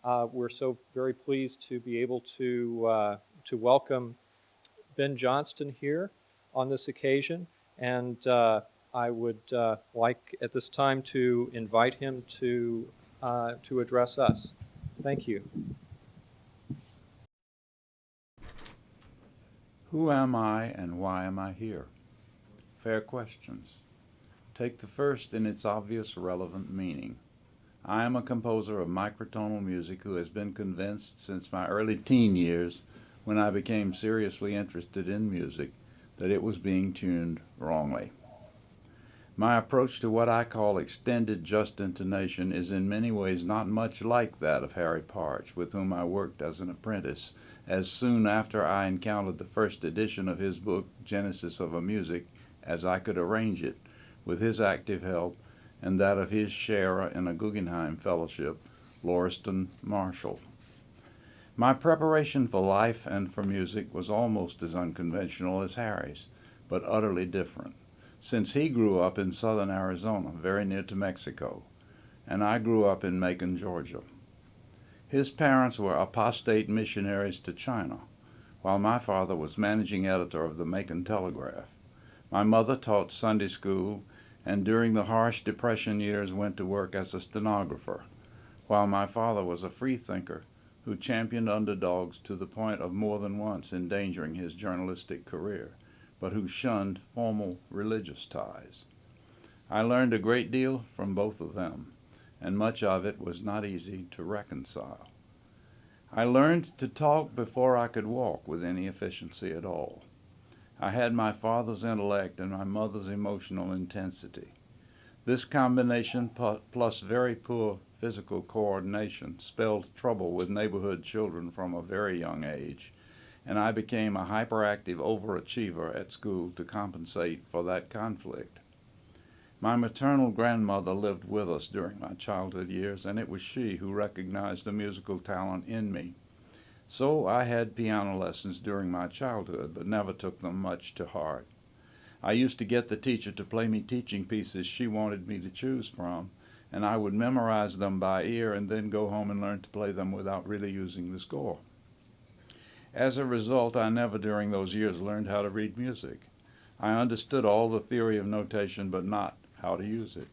We're so very pleased to be able to welcome Ben Johnston here on this occasion, and I would like at this time to invite him to address us. Thank you. Who am I and why am I here? Fair questions. Take the first in its obvious relevant meaning. I am a composer of microtonal music who has been convinced since my early teen years, when I became seriously interested in music, that it was being tuned wrongly. My approach to what I call extended just intonation is in many ways not much like that of Harry Partch, with whom I worked as an apprentice, as soon after I encountered the first edition of his book, Genesis of a Music, as I could arrange it, with his active help and that of his sharer in a Guggenheim Fellowship, Lauriston Marshall. My preparation for life and for music was almost as unconventional as Harry's, but utterly different, since he grew up in southern Arizona, very near to Mexico, and I grew up in Macon, Georgia. His parents were apostate missionaries to China, while my father was managing editor of the Macon Telegraph. My mother taught Sunday school, and during the harsh Depression years went to work as a stenographer, while my father was a freethinker who championed underdogs to the point of more than once endangering his journalistic career, but who shunned formal religious ties. I learned a great deal from both of them, and much of it was not easy to reconcile. I learned to talk before I could walk with any efficiency at all. I had my father's intellect and my mother's emotional intensity. This combination, plus very poor physical coordination, spelled trouble with neighborhood children from a very young age, and I became a hyperactive overachiever at school to compensate for that conflict. My maternal grandmother lived with us during my childhood years, and it was she who recognized the musical talent in me. So I had piano lessons during my childhood, but never took them much to heart. I used to get the teacher to play me teaching pieces she wanted me to choose from, and I would memorize them by ear and then go home and learn to play them without really using the score. As a result, I never during those years learned how to read music. I understood all the theory of notation, but not how to use it.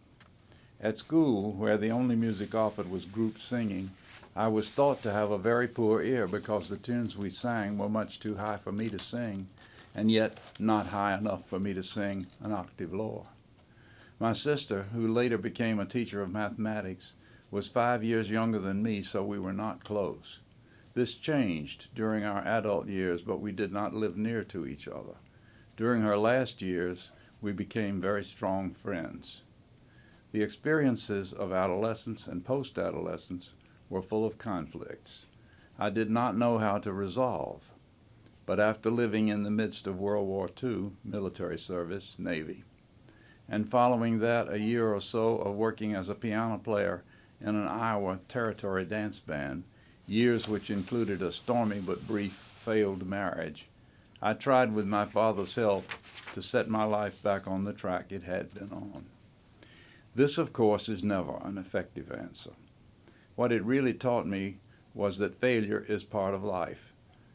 At school, where the only music offered was group singing, I was thought to have a very poor ear because the tunes we sang were much too high for me to sing, and yet not high enough for me to sing an octave lower. My sister, who later became a teacher of mathematics, was 5 years younger than me, so we were not close. This changed during our adult years, but we did not live near to each other. During her last years, we became very strong friends. The experiences of adolescence and post-adolescence were full of conflicts. I did not know how to resolve, but after living in the midst of World War II, military service, Navy, and following that a year or so of working as a piano player in an Iowa Territory dance band, years which included a stormy but brief failed marriage, I tried with my father's help to set my life back on the track it had been on. This, of course, is never an effective answer. What it really taught me was that failure is part of life,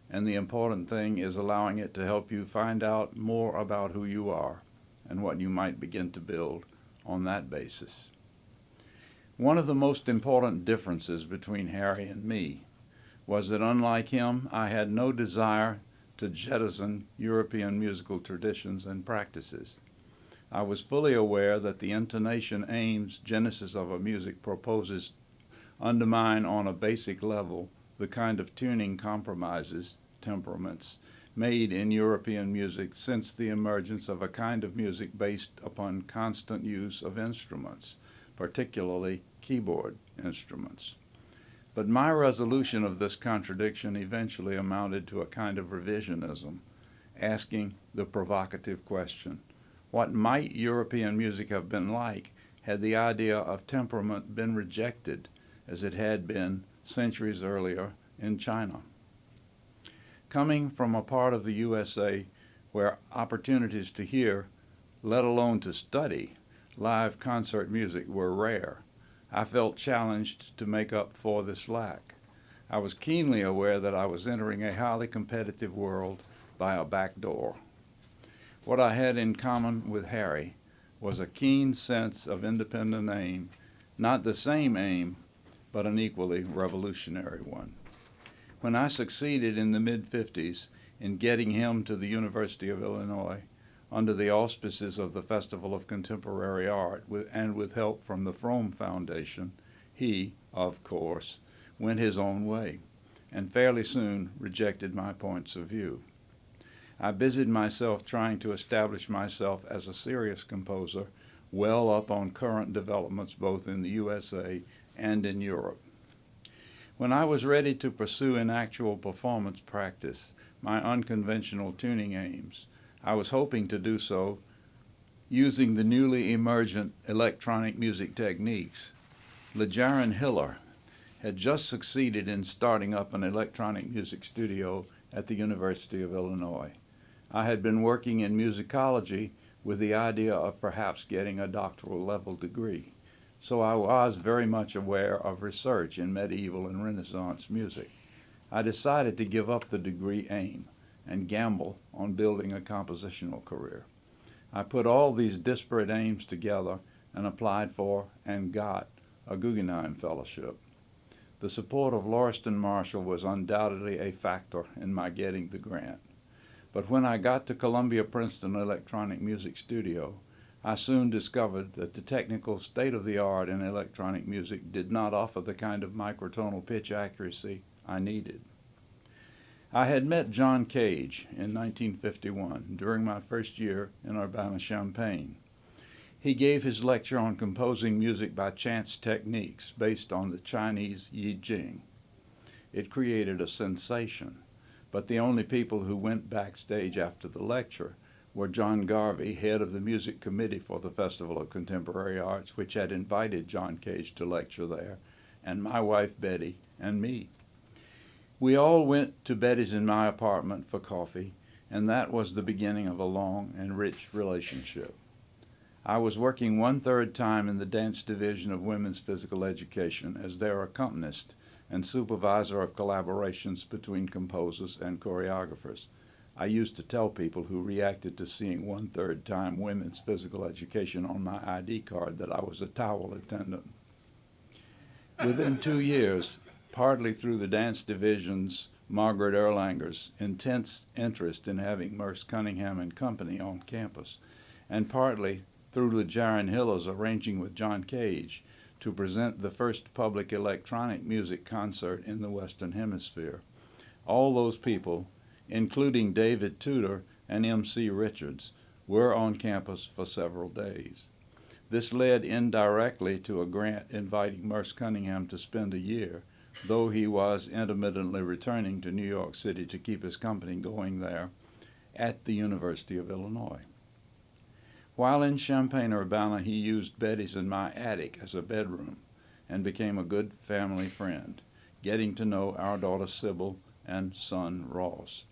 and the important thing is allowing it to help you find out more about who you are and what you might begin to build on that basis. One of the most important differences between Harry and me was that, unlike him, I had no desire to jettison European musical traditions and practices. I was fully aware that the intonation aims Genesis of a Music proposes undermine on a basic level the kind of tuning compromises, temperaments, made in European music since the emergence of a kind of music based upon constant use of instruments, particularly keyboard instruments. But my resolution of this contradiction eventually amounted to a kind of revisionism, asking the provocative question, what might European music have been like had the idea of temperament been rejected as it had been centuries earlier in China? Coming from a part of the USA where opportunities to hear, let alone to study, live concert music were rare, I felt challenged to make up for this lack. I was keenly aware that I was entering a highly competitive world by a back door. What I had in common with Harry was a keen sense of independent aim, not the same aim, but an equally revolutionary one. When I succeeded in the mid-50s in getting him to the University of Illinois under the auspices of the Festival of Contemporary Art and with help from the Fromm Foundation, he, of course, went his own way and fairly soon rejected my points of view. I busied myself trying to establish myself as a serious composer, well up on current developments both in the USA and in Europe. When I was ready to pursue in actual performance practice my unconventional tuning aims, I was hoping to do so using the newly emergent electronic music techniques. LeJaron Hiller had just succeeded in starting up an electronic music studio at the University of Illinois. I had been working in musicology with the idea of perhaps getting a doctoral level degree, so I was very much aware of research in medieval and Renaissance music. I decided to give up the degree aim and gamble on building a compositional career. I put all these disparate aims together and applied for and got a Guggenheim Fellowship. The support of Lauriston Marshall was undoubtedly a factor in my getting the grant. But when I got to Columbia-Princeton Electronic Music Studio, I soon discovered that the technical state-of-the-art in electronic music did not offer the kind of microtonal pitch accuracy I needed. I had met John Cage in 1951 during my first year in Urbana-Champaign. He gave his lecture on composing music by chance techniques based on the Chinese Yi Jing. It created a sensation, but the only people who went backstage after the lecture were John Garvey, head of the music committee for the Festival of Contemporary Arts, which had invited John Cage to lecture there, and my wife Betty and me. We all went to Betty's in my apartment for coffee, and that was the beginning of a long and rich relationship. I was working 1/3 time in the dance division of Women's Physical Education as their accompanist and supervisor of collaborations between composers and choreographers. I used to tell people who reacted to seeing 1/3 time Women's Physical Education on my ID card that I was a towel attendant. Within 2 years, partly through the dance division's Margaret Erlanger's intense interest in having Merce Cunningham and Company on campus, and partly through LeJaron Hiller's arranging with John Cage to present the first public electronic music concert in the Western Hemisphere. All those people, including David Tudor and M.C. Richards, were on campus for several days. This led indirectly to a grant inviting Merce Cunningham to spend a year, though he was intermittently returning to New York City to keep his company going there, at the University of Illinois. While in Champaign-Urbana, he used Betty's and my attic as a bedroom and became a good family friend, getting to know our daughter Sybil and son Ross.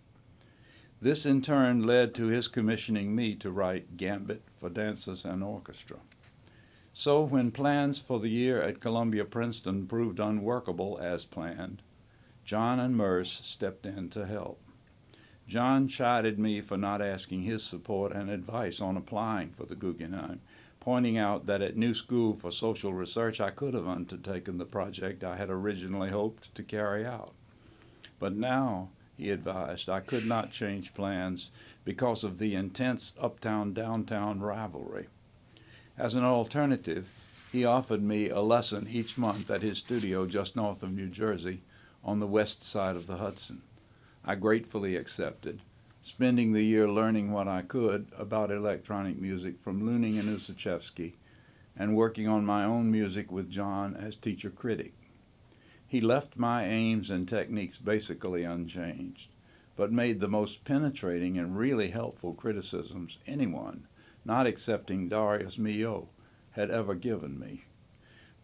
This in turn led to his commissioning me to write Gambit for Dancers and Orchestra. So when plans for the year at Columbia-Princeton proved unworkable as planned, John and Merce stepped in to help. John chided me for not asking his support and advice on applying for the Guggenheim, pointing out that at New School for Social Research I could have undertaken the project I had originally hoped to carry out. But now, he advised, I could not change plans because of the intense uptown-downtown rivalry. As an alternative, he offered me a lesson each month at his studio just north of New Jersey on the west side of the Hudson. I gratefully accepted, spending the year learning what I could about electronic music from Luning and Usachevsky and working on my own music with John as teacher critic. He left my aims and techniques basically unchanged, but made the most penetrating and really helpful criticisms anyone, not excepting Darius Milhaud, had ever given me.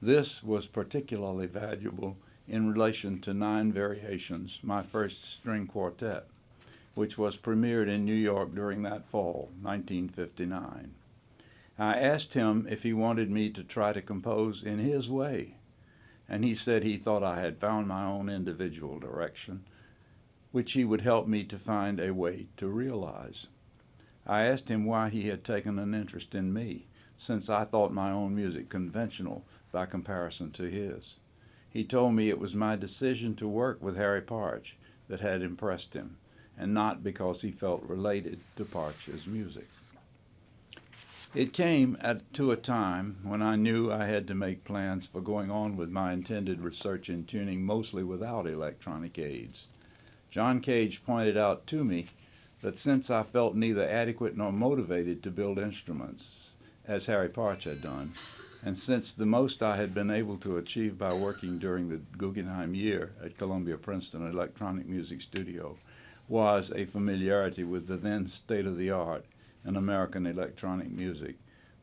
This was particularly valuable in relation to 9 Variations, my first string quartet, which was premiered in New York during that fall, 1959. I asked him if he wanted me to try to compose in his way, and he said he thought I had found my own individual direction, which he would help me to find a way to realize. I asked him why he had taken an interest in me, since I thought my own music conventional by comparison to his. He told me it was my decision to work with Harry Partch that had impressed him, and not because he felt related to Partch's music. It came to a time when I knew I had to make plans for going on with my intended research in tuning mostly without electronic aids. John Cage pointed out to me that since I felt neither adequate nor motivated to build instruments, as Harry Partch had done, and since the most I had been able to achieve by working during the Guggenheim year at Columbia-Princeton Electronic Music Studio was a familiarity with the then state-of-the-art in American electronic music,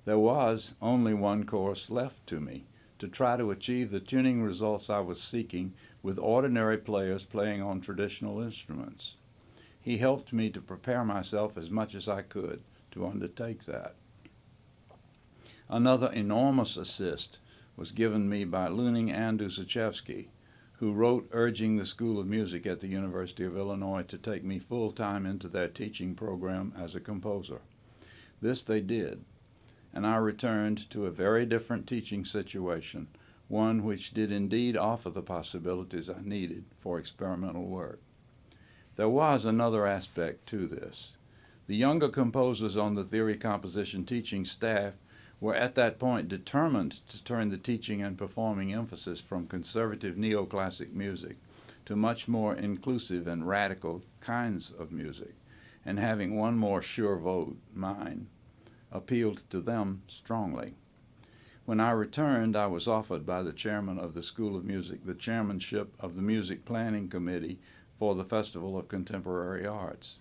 there was only one course left to me, to try to achieve the tuning results I was seeking with ordinary players playing on traditional instruments. He helped me to prepare myself as much as I could to undertake that. Another enormous assist was given me by Luning Andusachevsky, who wrote urging the School of Music at the University of Illinois to take me full-time into their teaching program as a composer. This they did, and I returned to a very different teaching situation, one which did indeed offer the possibilities I needed for experimental work. There was another aspect to this. The younger composers on the theory composition teaching staff were at that point determined to turn the teaching and performing emphasis from conservative neoclassic music to much more inclusive and radical kinds of music, and having one more sure vote, mine, appealed to them strongly. When I returned, I was offered by the chairman of the School of Music the chairmanship of the Music Planning Committee for the Festival of Contemporary Arts.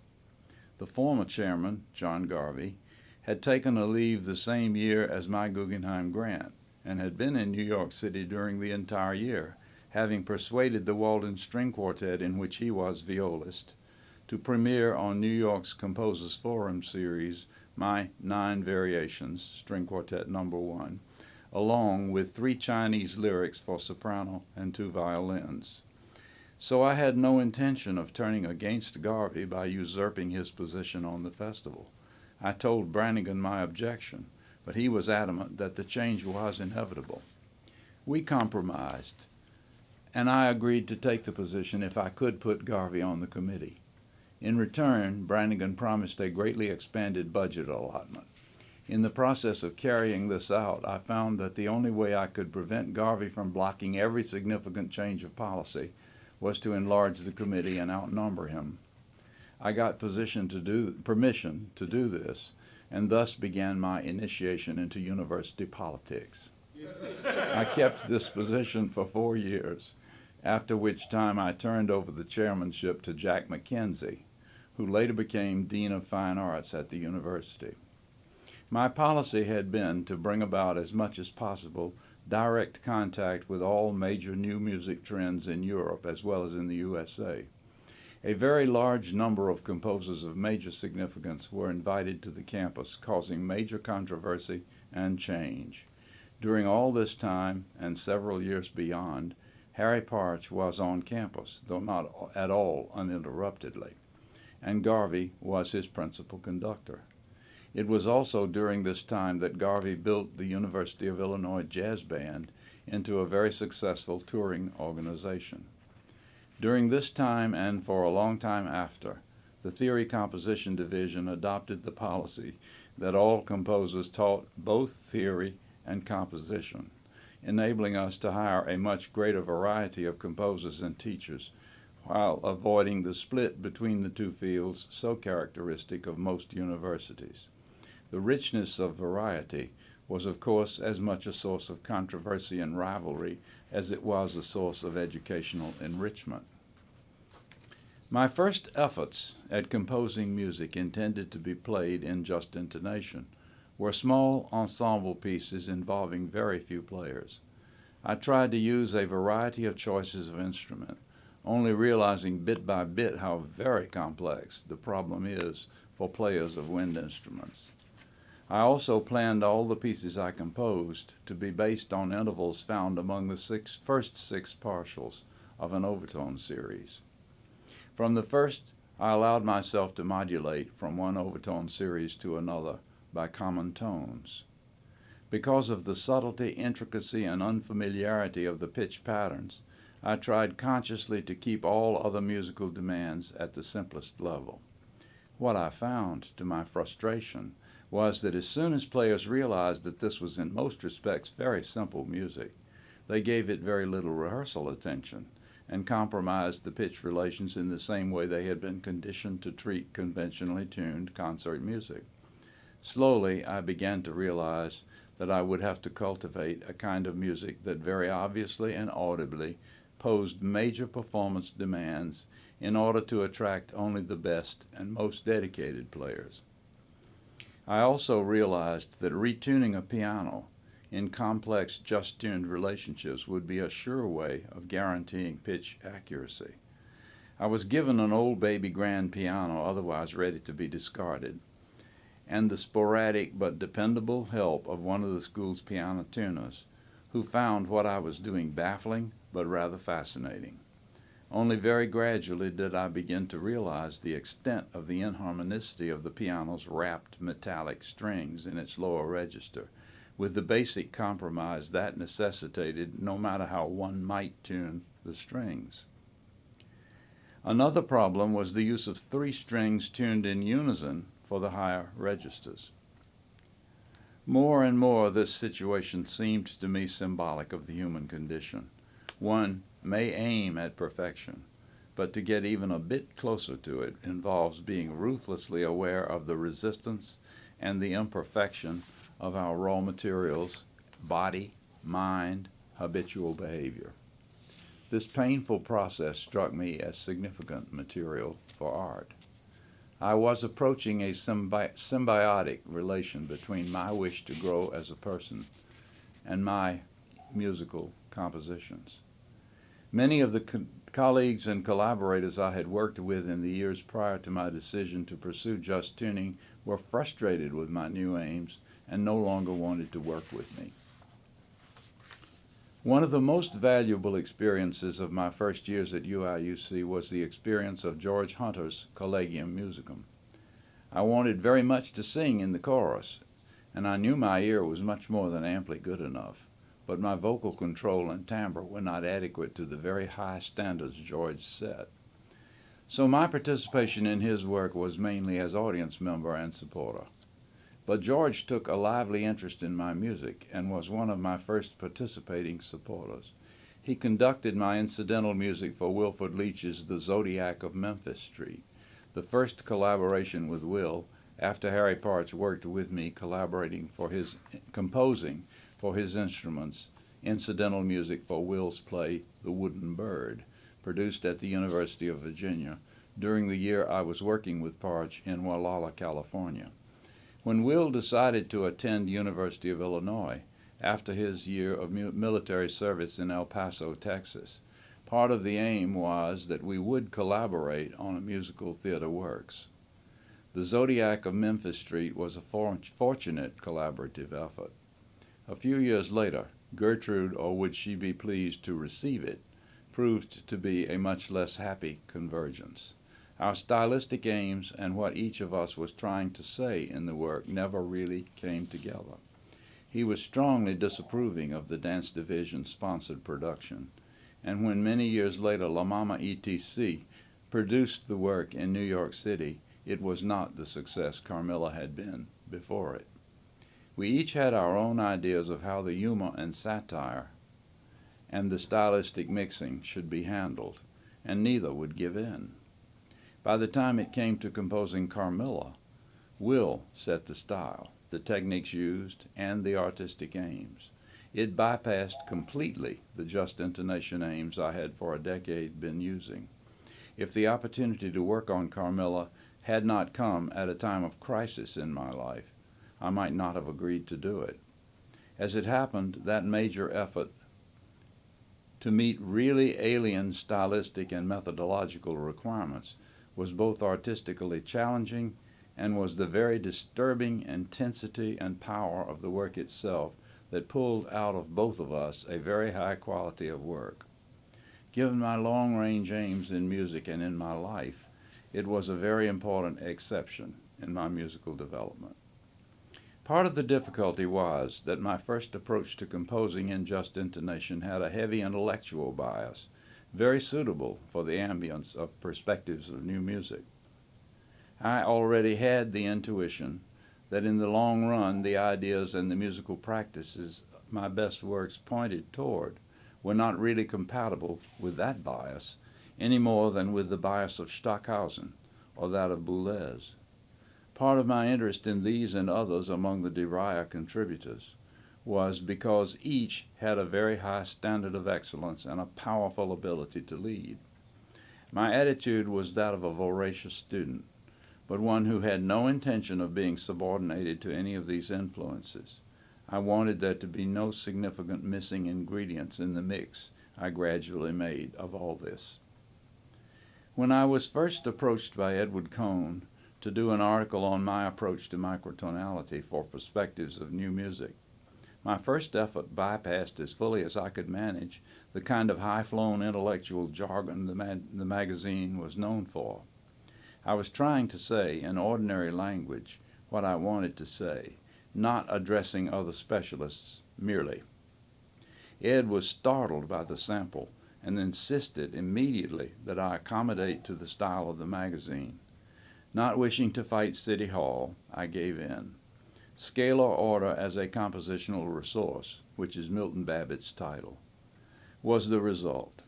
The former chairman, John Garvey, had taken a leave the same year as my Guggenheim grant and had been in New York City during the entire year, having persuaded the Walden String Quartet, in which he was violist, to premiere on New York's Composers Forum series my 9 Variations, String Quartet No. 1, along with 3 Chinese lyrics for soprano and 2 violins. So I had no intention of turning against Garvey by usurping his position on the festival. I told Brannigan my objection, but he was adamant that the change was inevitable. We compromised, and I agreed to take the position if I could put Garvey on the committee. In return, Brannigan promised a greatly expanded budget allotment. In the process of carrying this out, I found that the only way I could prevent Garvey from blocking every significant change of policy was to enlarge the committee and outnumber him. I got permission to do this, and thus began my initiation into university politics. I kept this position for 4 years, after which time I turned over the chairmanship to Jack McKenzie, who later became Dean of Fine Arts at the university. My policy had been to bring about as much as possible direct contact with all major new music trends in Europe as well as in the USA. A very large number of composers of major significance were invited to the campus, causing major controversy and change. During all this time, and several years beyond, Harry Partch was on campus, though not at all uninterruptedly, and Garvey was his principal conductor. It was also during this time that Garvey built the University of Illinois Jazz Band into a very successful touring organization. During this time and for a long time after, the Theory Composition Division adopted the policy that all composers taught both theory and composition, enabling us to hire a much greater variety of composers and teachers, while avoiding the split between the two fields so characteristic of most universities. The richness of variety was, of course, as much a source of controversy and rivalry as it was a source of educational enrichment. My first efforts at composing music intended to be played in just intonation were small ensemble pieces involving very few players. I tried to use a variety of choices of instrument, only realizing bit by bit how very complex the problem is for players of wind instruments. I also planned all the pieces I composed to be based on intervals found among the first six partials of an overtone series. From the first, I allowed myself to modulate from one overtone series to another by common tones. Because of the subtlety, intricacy, and unfamiliarity of the pitch patterns, I tried consciously to keep all other musical demands at the simplest level. What I found, to my frustration, was that as soon as players realized that this was in most respects very simple music, they gave it very little rehearsal attention and compromised the pitch relations in the same way they had been conditioned to treat conventionally tuned concert music. Slowly, I began to realize that I would have to cultivate a kind of music that very obviously and audibly posed major performance demands in order to attract only the best and most dedicated players. I also realized that retuning a piano in complex, just-tuned relationships would be a sure way of guaranteeing pitch accuracy. I was given an old baby grand piano, otherwise ready to be discarded, and the sporadic but dependable help of one of the school's piano tuners, who found what I was doing baffling but rather fascinating. Only very gradually did I begin to realize the extent of the inharmonicity of the piano's wrapped metallic strings in its lower register, with the basic compromise that necessitated no matter how one might tune the strings. Another problem was the use of three strings tuned in unison for the higher registers. More and more this situation seemed to me symbolic of the human condition. One may aim at perfection, but to get even a bit closer to it involves being ruthlessly aware of the resistance and the imperfection of our raw materials, body, mind, habitual behavior. This painful process struck me as significant material for art. I was approaching a symbiotic relation between my wish to grow as a person and my musical compositions. Many of the colleagues and collaborators I had worked with in the years prior to my decision to pursue just tuning were frustrated with my new aims and no longer wanted to work with me. One of the most valuable experiences of my first years at UIUC was the experience of George Hunter's Collegium Musicum. I wanted very much to sing in the chorus, and I knew my ear was much more than amply good enough, but my vocal control and timbre were not adequate to the very high standards George set. So my participation in his work was mainly as audience member and supporter. But George took a lively interest in my music and was one of my first participating supporters. He conducted my incidental music for Wilford Leach's The Zodiac of Memphis Street, the first collaboration with Will after Harry Partch worked with me composing for his instruments incidental music for Will's play The Wooden Bird, produced at the University of Virginia during the year I was working with Partch in Wallala, California. When Will decided to attend University of Illinois after his year of military service in El Paso, Texas, part of the aim was that we would collaborate on a musical theater works. The Zodiac of Memphis Street was a fortunate collaborative effort. A few years later, Gertrude, or Would She Be Pleased to Receive It, proved to be a much less happy convergence. Our stylistic aims and what each of us was trying to say in the work never really came together. He was strongly disapproving of the Dance Division-sponsored production, and when many years later La Mama ETC produced the work in New York City, it was not the success Carmela had been before it. We each had our own ideas of how the humor and satire and the stylistic mixing should be handled, and neither would give in. By the time it came to composing Carmela, Will set the style, the techniques used, and the artistic aims. It bypassed completely the just intonation aims I had for a decade been using. If the opportunity to work on Carmela had not come at a time of crisis in my life, I might not have agreed to do it. As it happened, that major effort to meet really alien stylistic and methodological requirements was both artistically challenging and was the very disturbing intensity and power of the work itself that pulled out of both of us a very high quality of work. Given my long-range aims in music and in my life, it was a very important exception in my musical development. Part of the difficulty was that my first approach to composing in just intonation had a heavy intellectual bias, very suitable for the ambience of perspectives of new music. I already had the intuition that in the long run the ideas and the musical practices my best works pointed toward were not really compatible with that bias any more than with the bias of Stockhausen or that of Boulez. Part of my interest in these and others among the De Raya contributors was because each had a very high standard of excellence and a powerful ability to lead. My attitude was that of a voracious student, but one who had no intention of being subordinated to any of these influences. I wanted there to be no significant missing ingredients in the mix I gradually made of all this. When I was first approached by Edward Cohn to do an article on my approach to microtonality for Perspectives of New Music, my first effort bypassed as fully as I could manage the kind of high-flown intellectual jargon the magazine was known for. I was trying to say in ordinary language what I wanted to say, not addressing other specialists merely. Ed was startled by the sample and insisted immediately that I accommodate to the style of the magazine. Not wishing to fight City Hall, I gave in. Scalar order as a compositional resource, which is Milton Babbitt's title, was the result.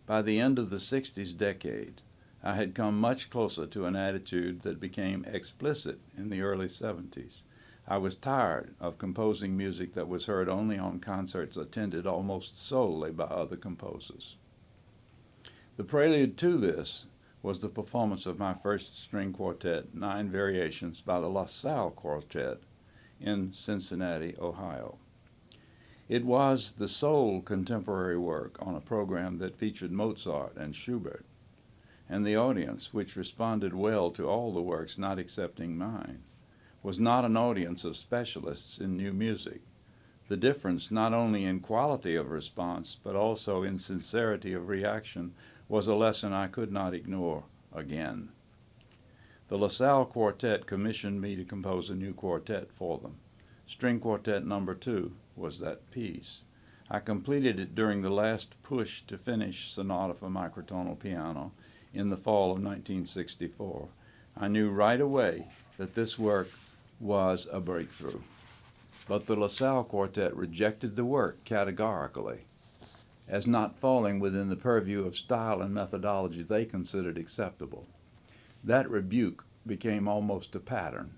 By the end of the 60s decade, I had come much closer to an attitude that became explicit in the early 70s. I was tired of composing music that was heard only on concerts attended almost solely by other composers. The prelude to this was the performance of my first string quartet, 9 Variations by the La Salle Quartet in Cincinnati, Ohio. It was the sole contemporary work on a program that featured Mozart and Schubert, and the audience, which responded well to all the works not excepting mine, was not an audience of specialists in new music. The difference, not only in quality of response, but also in sincerity of reaction, was a lesson I could not ignore again. The La Salle Quartet commissioned me to compose a new quartet for them. String Quartet No. 2 was that piece. I completed it during the last push to finish Sonata for Microtonal Piano in the fall of 1964. I knew right away that this work was a breakthrough. But the La Salle Quartet rejected the work categorically as not falling within the purview of style and methodology they considered acceptable. That rebuke became almost a pattern,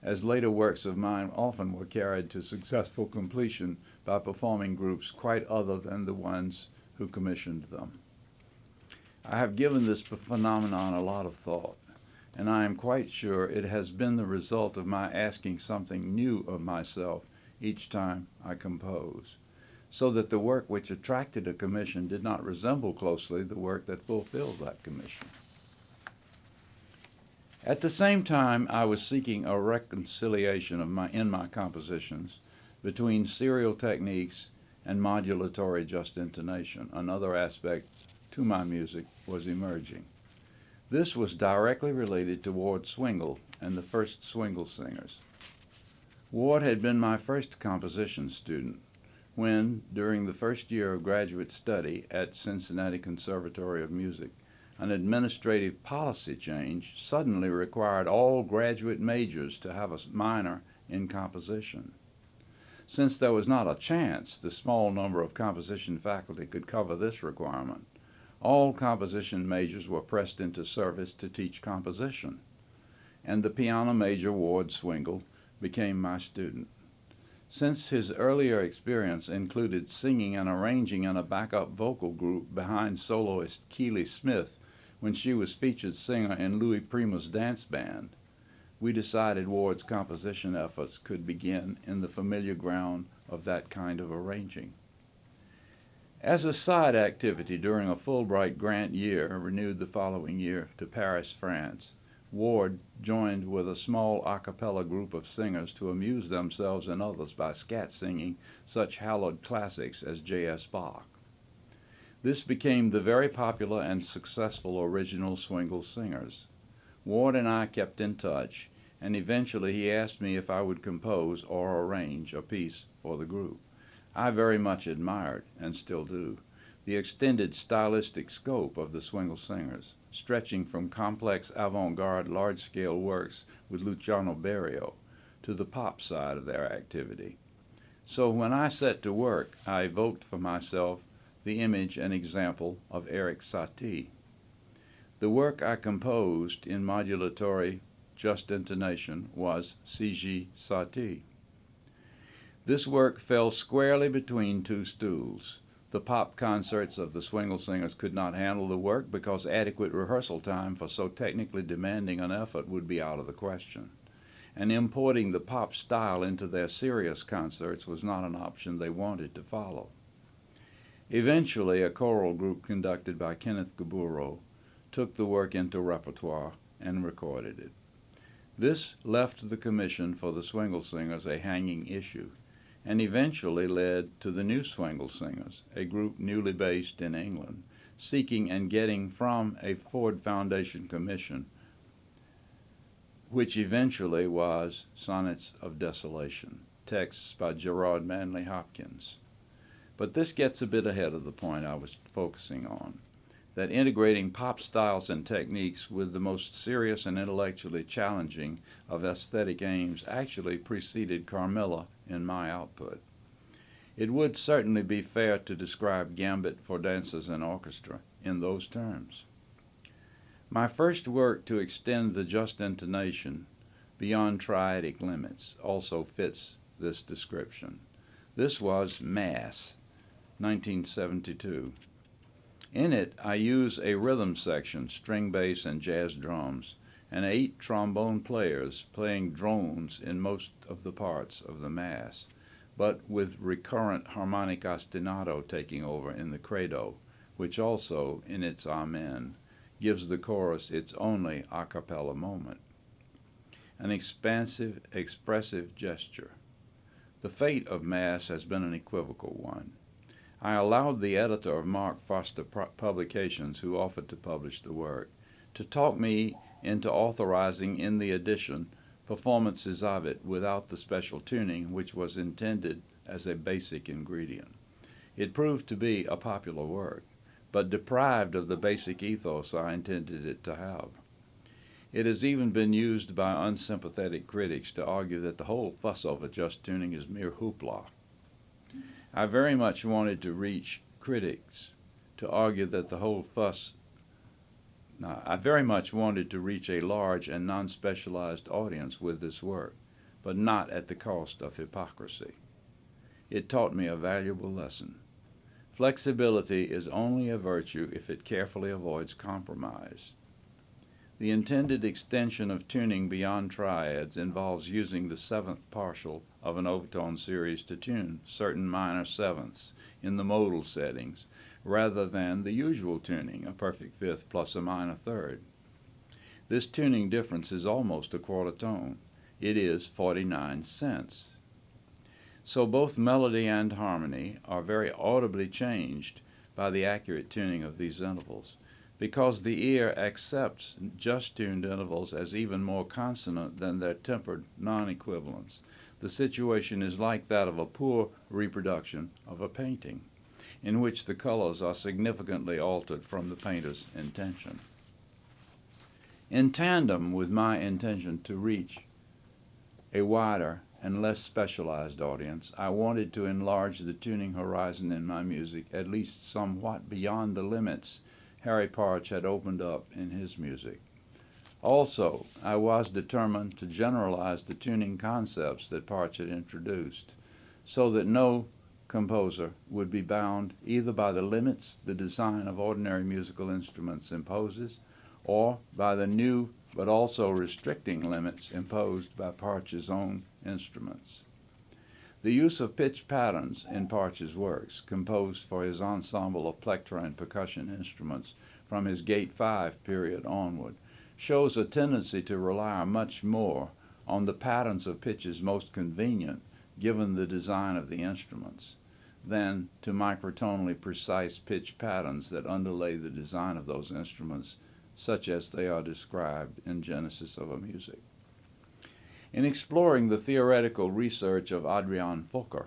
as later works of mine often were carried to successful completion by performing groups quite other than the ones who commissioned them. I have given this phenomenon a lot of thought, and I am quite sure it has been the result of my asking something new of myself each time I compose, so that the work which attracted a commission did not resemble closely the work that fulfilled that commission. At the same time, I was seeking a reconciliation in my compositions between serial techniques and modulatory just intonation. Another aspect to my music was emerging. This was directly related to Ward Swingle and the first Swingle Singers. Ward had been my first composition student when, during the first year of graduate study at Cincinnati Conservatory of Music, an administrative policy change suddenly required all graduate majors to have a minor in composition. Since there was not a chance the small number of composition faculty could cover this requirement, all composition majors were pressed into service to teach composition, and the piano major, Ward Swingle, became my student. Since his earlier experience included singing and arranging in a backup vocal group behind soloist Keely Smith when she was featured singer in Louis Prima's dance band, we decided Ward's composition efforts could begin in the familiar ground of that kind of arranging. As a side activity during a Fulbright grant year renewed the following year to Paris, France, Ward joined with a small a cappella group of singers to amuse themselves and others by scat singing such hallowed classics as J.S. Bach. This became the very popular and successful original Swingle Singers. Ward and I kept in touch, and eventually he asked me if I would compose or arrange a piece for the group. I very much admired, and still do, the extended stylistic scope of the Swingle Singers, stretching from complex avant-garde large-scale works with Luciano Berio to the pop side of their activity. So when I set to work, I evoked for myself the image and example of Erik Satie. The work I composed in modulatory just intonation was C.G. Satie. This work fell squarely between two stools. The pop concerts of the Swingle Singers could not handle the work because adequate rehearsal time for so technically demanding an effort would be out of the question. And importing the pop style into their serious concerts was not an option they wanted to follow. Eventually, a choral group conducted by Kenneth Gaburo took the work into repertoire and recorded it. This left the commission for the Swingle Singers a hanging issue, and eventually led to the New Swingle Singers, a group newly based in England, seeking and getting from a Ford Foundation commission, which eventually was Sonnets of Desolation, texts by Gerard Manley Hopkins. But this gets a bit ahead of the point I was focusing on, that integrating pop styles and techniques with the most serious and intellectually challenging of aesthetic aims actually preceded Carmela in my output. It would certainly be fair to describe Gambit for dancers and orchestra in those terms. My first work to extend the just intonation beyond triadic limits also fits this description. This was Mass, 1972. In it, I use a rhythm section, string bass and jazz drums, and 8 trombone players playing drones in most of the parts of the Mass, but with recurrent harmonic ostinato taking over in the credo, which also, in its Amen, gives the chorus its only a cappella moment. An expansive, expressive gesture. The fate of Mass has been an equivocal one. I allowed the editor of Mark Foster Publications, who offered to publish the work, to talk me into authorizing in the edition performances of it without the special tuning which was intended as a basic ingredient. It proved to be a popular work, but deprived of the basic ethos I intended it to have. It has even been used by unsympathetic critics to argue that the whole fuss over just tuning is mere hoopla. I very much wanted to reach critics to argue that the whole fuss. I very much wanted to reach a large and non-specialized audience with this work, but not at the cost of hypocrisy. It taught me a valuable lesson. Flexibility is only a virtue if it carefully avoids compromise. The intended extension of tuning beyond triads involves using the 7th partial of an overtone series to tune certain minor sevenths in the modal settings, rather than the usual tuning, a perfect fifth plus a minor third. This tuning difference is almost a quarter tone. It is 49 cents. So both melody and harmony are very audibly changed by the accurate tuning of these intervals, because the ear accepts just tuned intervals as even more consonant than their tempered non-equivalents. The situation is like that of a poor reproduction of a painting, in which the colors are significantly altered from the painter's intention. In tandem with my intention to reach a wider and less specialized audience, I wanted to enlarge the tuning horizon in my music at least somewhat beyond the limits Harry Partch had opened up in his music. Also, I was determined to generalize the tuning concepts that Partch had introduced, so that no composer would be bound either by the limits the design of ordinary musical instruments imposes, or by the new but also restricting limits imposed by Partch's own instruments. The use of pitch patterns in Partch's works, composed for his ensemble of plectra and percussion instruments from his Gate 5 period onward, shows a tendency to rely much more on the patterns of pitches most convenient given the design of the instruments than to microtonally precise pitch patterns that underlay the design of those instruments, such as they are described in Genesis of a Music. In exploring the theoretical research of Adrian Fokker,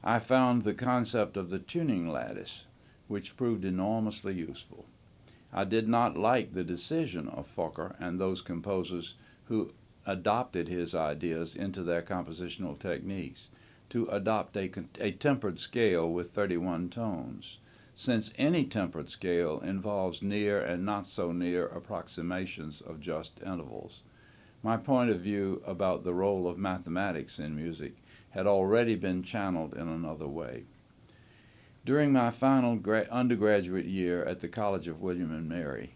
I found the concept of the tuning lattice, which proved enormously useful. I did not like the decision of Fokker and those composers who adopted his ideas into their compositional techniques to adopt a tempered scale with 31 tones, since any tempered scale involves near and not so near approximations of just intervals. My point of view about the role of mathematics in music had already been channeled in another way. During my final undergraduate year at the College of William and Mary,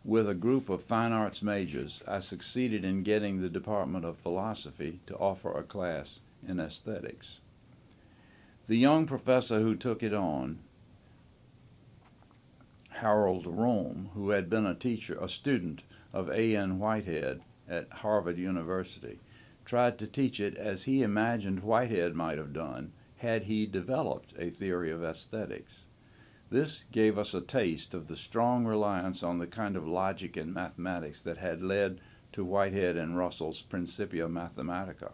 with a group of fine arts majors, I succeeded in getting the Department of Philosophy to offer a class in aesthetics. The young professor who took it on, Harold Rome, who had been a student of A.N. Whitehead at Harvard University, tried to teach it as he imagined Whitehead might have done had he developed a theory of aesthetics. This gave us a taste of the strong reliance on the kind of logic and mathematics that had led to Whitehead and Russell's Principia Mathematica.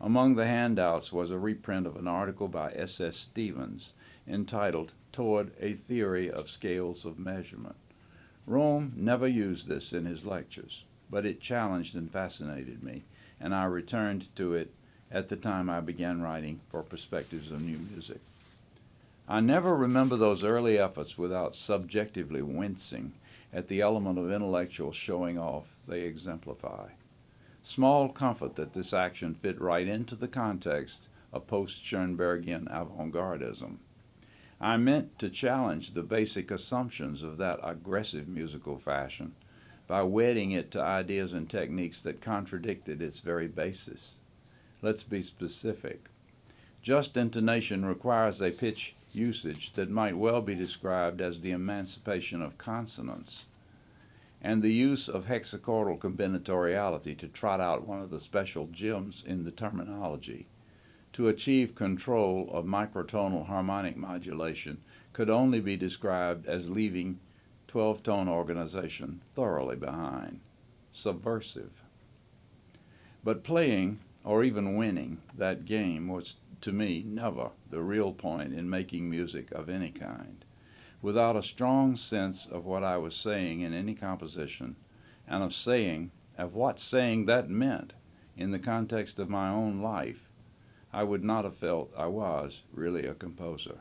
Among the handouts was a reprint of an article by S.S. Stevens entitled Toward a Theory of Scales of Measurement. Rome never used this in his lectures, but it challenged and fascinated me, and I returned to it at the time I began writing for Perspectives of New Music. I never remember those early efforts without subjectively wincing at the element of intellectual showing off they exemplify. Small comfort that this action fit right into the context of post-Schoenbergian avant-gardism. I meant to challenge the basic assumptions of that aggressive musical fashion by wedding it to ideas and techniques that contradicted its very basis. Let's be specific. Just intonation requires a pitch usage that might well be described as the emancipation of consonance, and the use of hexachordal combinatoriality to trot out one of the special gems in the terminology. To achieve control of microtonal harmonic modulation could only be described as leaving 12-tone organization thoroughly behind. Subversive. But playing, or even winning, that game was, to me, never the real point in making music of any kind. Without a strong sense of what I was saying in any composition, and of what saying that meant in the context of my own life, I would not have felt I was really a composer.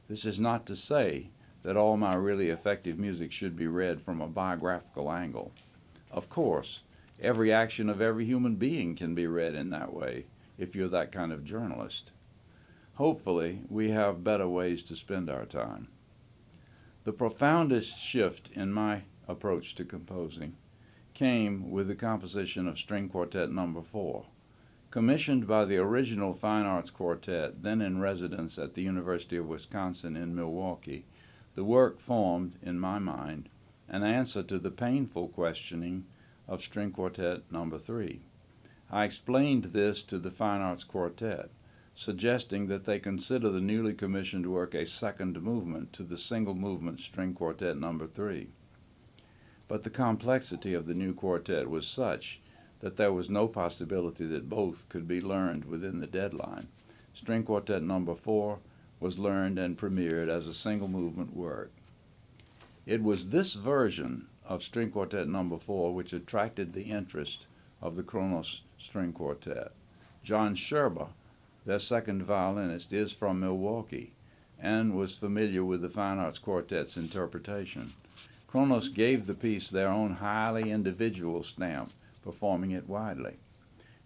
This is not to say that all my really effective music should be read from a biographical angle. Of course, every action of every human being can be read in that way if you're that kind of journalist. Hopefully, we have better ways to spend our time. The profoundest shift in my approach to composing came with the composition of String Quartet No. 4. Commissioned by the original Fine Arts Quartet, then in residence at the University of Wisconsin in Milwaukee, the work formed, in my mind, an answer to the painful questioning of String Quartet No. 3. I explained this to the Fine Arts Quartet, suggesting that they consider the newly commissioned work a second movement to the single movement String Quartet No. 3. But the complexity of the new quartet was such that there was no possibility that both could be learned within the deadline. String Quartet No. 4 was learned and premiered as a single movement work. It was this version of String Quartet No. 4 which attracted the interest of the Kronos String Quartet. John Scherber, their second violinist, is from Milwaukee and was familiar with the Fine Arts Quartet's interpretation. Kronos gave the piece their own highly individual stamp, performing it widely.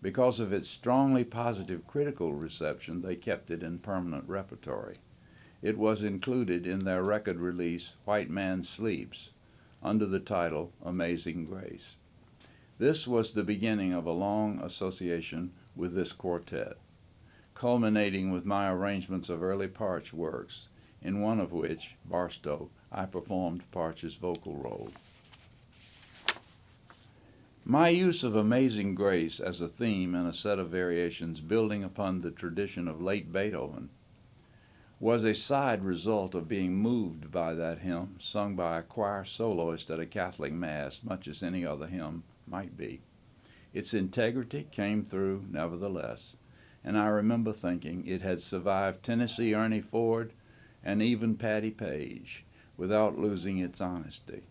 Because of its strongly positive critical reception, they kept it in permanent repertory. It was included in their record release, White Man Sleeps, under the title Amazing Grace. This was the beginning of a long association with this quartet, culminating with my arrangements of early Partch works, in one of which, Barstow, I performed Partch's vocal role. My use of Amazing Grace as a theme in a set of variations building upon the tradition of late Beethoven was a side result of being moved by that hymn sung by a choir soloist at a Catholic Mass, much as any other hymn might be. Its integrity came through nevertheless, and I remember thinking it had survived Tennessee Ernie Ford and even Patti Page without losing its honesty.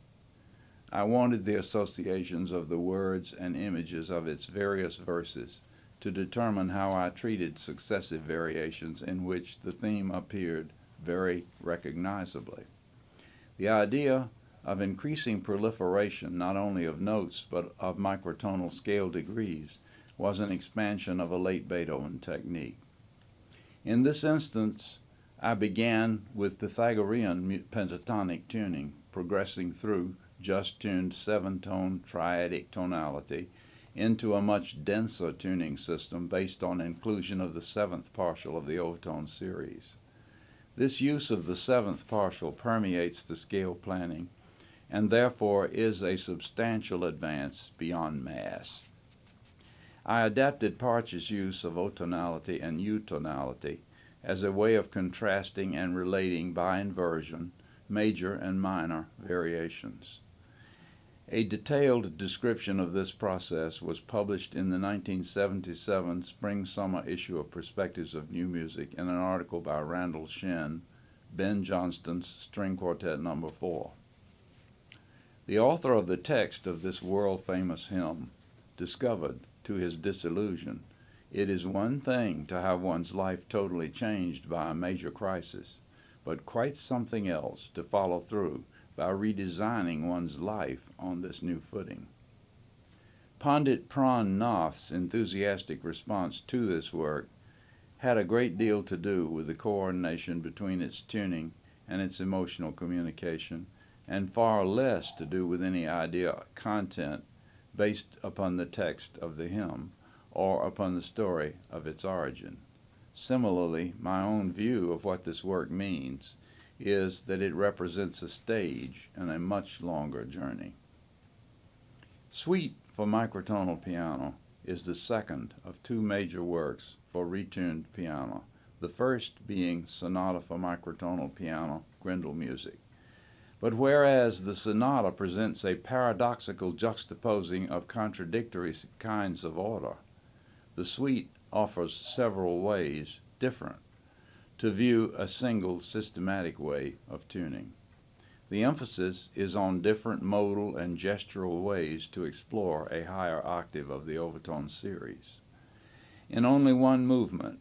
I wanted the associations of the words and images of its various verses to determine how I treated successive variations in which the theme appeared very recognizably. The idea of increasing proliferation not only of notes but of microtonal scale degrees was an expansion of a late Beethoven technique. In this instance, I began with Pythagorean pentatonic tuning, progressing through just-tuned seven-tone triadic tonality into a much denser tuning system based on inclusion of the seventh partial of the overtone series. This use of the seventh partial permeates the scale planning and therefore is a substantial advance beyond Mass. I adapted Partch's use of otonality and eutonality as a way of contrasting and relating by inversion major and minor variations. A detailed description of this process was published in the 1977 spring-summer issue of Perspectives of New Music in an article by Randall Shin, Ben Johnston's String Quartet No. 4. The author of the text of this world-famous hymn discovered, to his disillusion, it is one thing to have one's life totally changed by a major crisis, but quite something else to follow through by redesigning one's life on this new footing. Pandit Pran Nath's enthusiastic response to this work had a great deal to do with the coordination between its tuning and its emotional communication, and far less to do with any idea content based upon the text of the hymn or upon the story of its origin. Similarly, my own view of what this work means is that it represents a stage in a much longer journey. Suite for microtonal piano is the second of two major works for retuned piano, the first being Sonata for Microtonal Piano, Grindal music. But whereas the sonata presents a paradoxical juxtaposing of contradictory kinds of order, the suite offers several ways, different, to view a single systematic way of tuning. The emphasis is on different modal and gestural ways to explore a higher octave of the overtone series. In only one movement,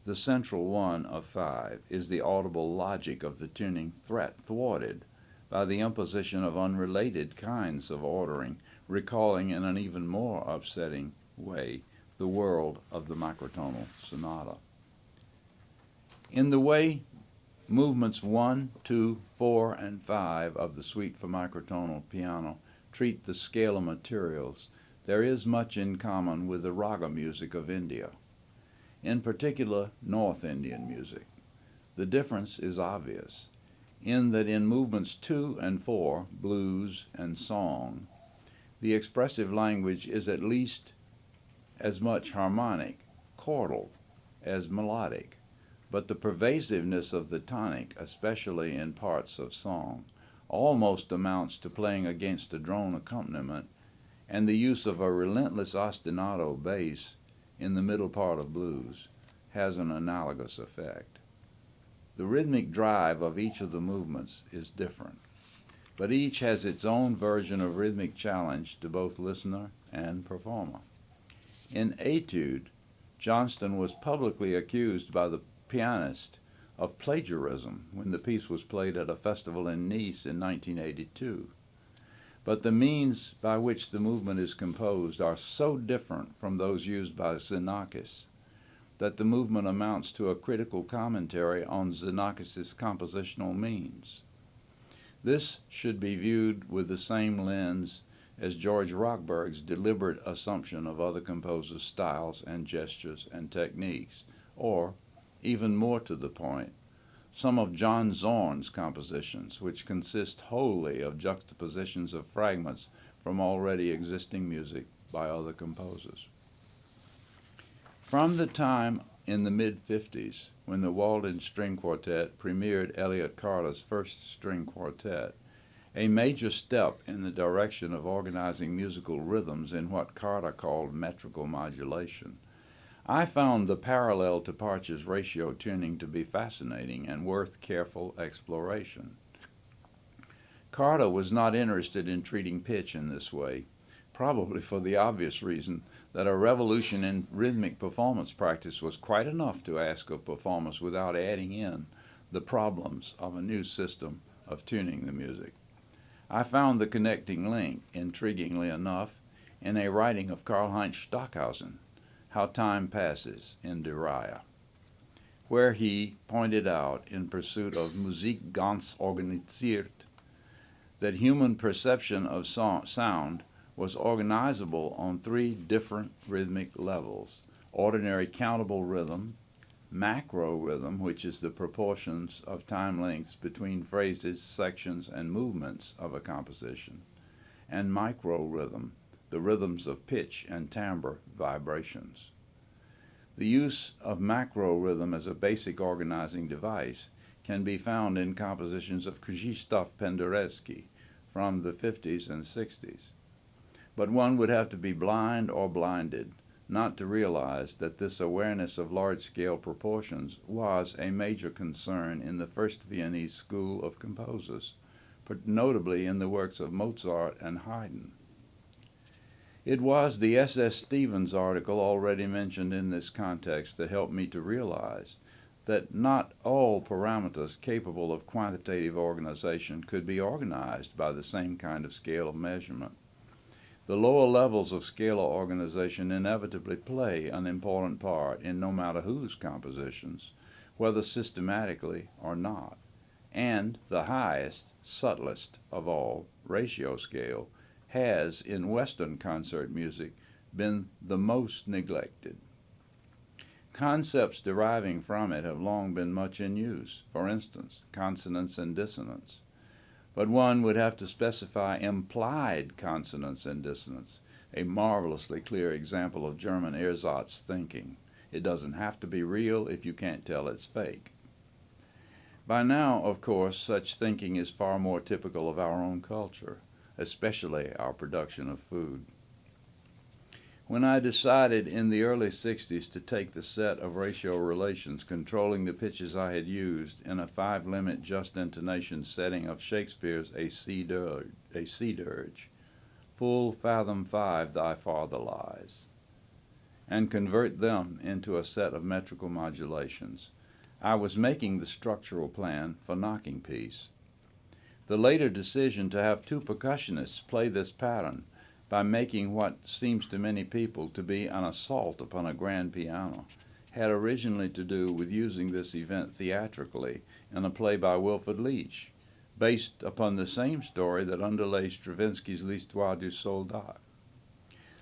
the central one of five, is the audible logic of the tuning thwarted by the imposition of unrelated kinds of ordering, recalling in an even more upsetting way the world of the microtonal sonata. In the way movements 1, 2, 4, and 5 of the Suite for Microtonal Piano treat the scalar materials, there is much in common with the raga music of India, in particular North Indian music. The difference is obvious, in that in movements 2 and 4, blues and song, the expressive language is at least as much harmonic, chordal, as melodic, but the pervasiveness of the tonic, especially in parts of song, almost amounts to playing against a drone accompaniment, and the use of a relentless ostinato bass in the middle part of blues has an analogous effect. The rhythmic drive of each of the movements is different, but each has its own version of rhythmic challenge to both listener and performer. In Etude, Johnston was publicly accused by the pianist of plagiarism when the piece was played at a festival in Nice in 1982. But the means by which the movement is composed are so different from those used by Xenakis that the movement amounts to a critical commentary on Xenakis' compositional means. This should be viewed with the same lens as George Rochberg's deliberate assumption of other composers' styles and gestures and techniques, or, even more to the point, some of John Zorn's compositions, which consist wholly of juxtapositions of fragments from already existing music by other composers. From the time in the mid-50s, when the Walden String Quartet premiered Elliott Carter's first string quartet, a major step in the direction of organizing musical rhythms in what Carter called metrical modulation, I found the parallel to Partch's ratio tuning to be fascinating and worth careful exploration. Carter was not interested in treating pitch in this way, probably for the obvious reason that a revolution in rhythmic performance practice was quite enough to ask of performers without adding in the problems of a new system of tuning the music. I found the connecting link, intriguingly enough, in a writing of Karl-Heinz Stockhausen, How Time Passes in Die Reihe, where he pointed out in Pursuit of Musik ganz organisiert that human perception of sound was organizable on three different rhythmic levels: ordinary countable rhythm, macro rhythm, which is the proportions of time lengths between phrases, sections, and movements of a composition, and micro rhythm, the rhythms of pitch and timbre vibrations. The use of macro rhythm as a basic organizing device can be found in compositions of Krzysztof Penderecki from the 50s and 60s. But one would have to be blind or blinded not to realize that this awareness of large-scale proportions was a major concern in the first Viennese school of composers, but notably in the works of Mozart and Haydn. It was the S.S. Stevens article already mentioned in this context that helped me to realize that not all parameters capable of quantitative organization could be organized by the same kind of scale of measurement. The lower levels of scalar organization inevitably play an important part in no matter whose compositions, whether systematically or not, and the highest, subtlest of all, ratio scale, has, in Western concert music, been the most neglected. Concepts deriving from it have long been much in use, for instance, consonance and dissonance. But one would have to specify implied consonance and dissonance, a marvelously clear example of German ersatz thinking. It doesn't have to be real if you can't tell it's fake. By now, of course, such thinking is far more typical of our own culture, especially our production of food. When I decided in the early 60s to take the set of ratio relations controlling the pitches I had used in a 5-limit just intonation setting of Shakespeare's A Sea Dirge, full fathom 5 thy father lies, and convert them into a set of metrical modulations, I was making the structural plan for Knocking Piece. The later decision to have two percussionists play this pattern by making what seems to many people to be an assault upon a grand piano had originally to do with using this event theatrically in a play by Wilfrid Leach, based upon the same story that underlays Stravinsky's L'Histoire du Soldat.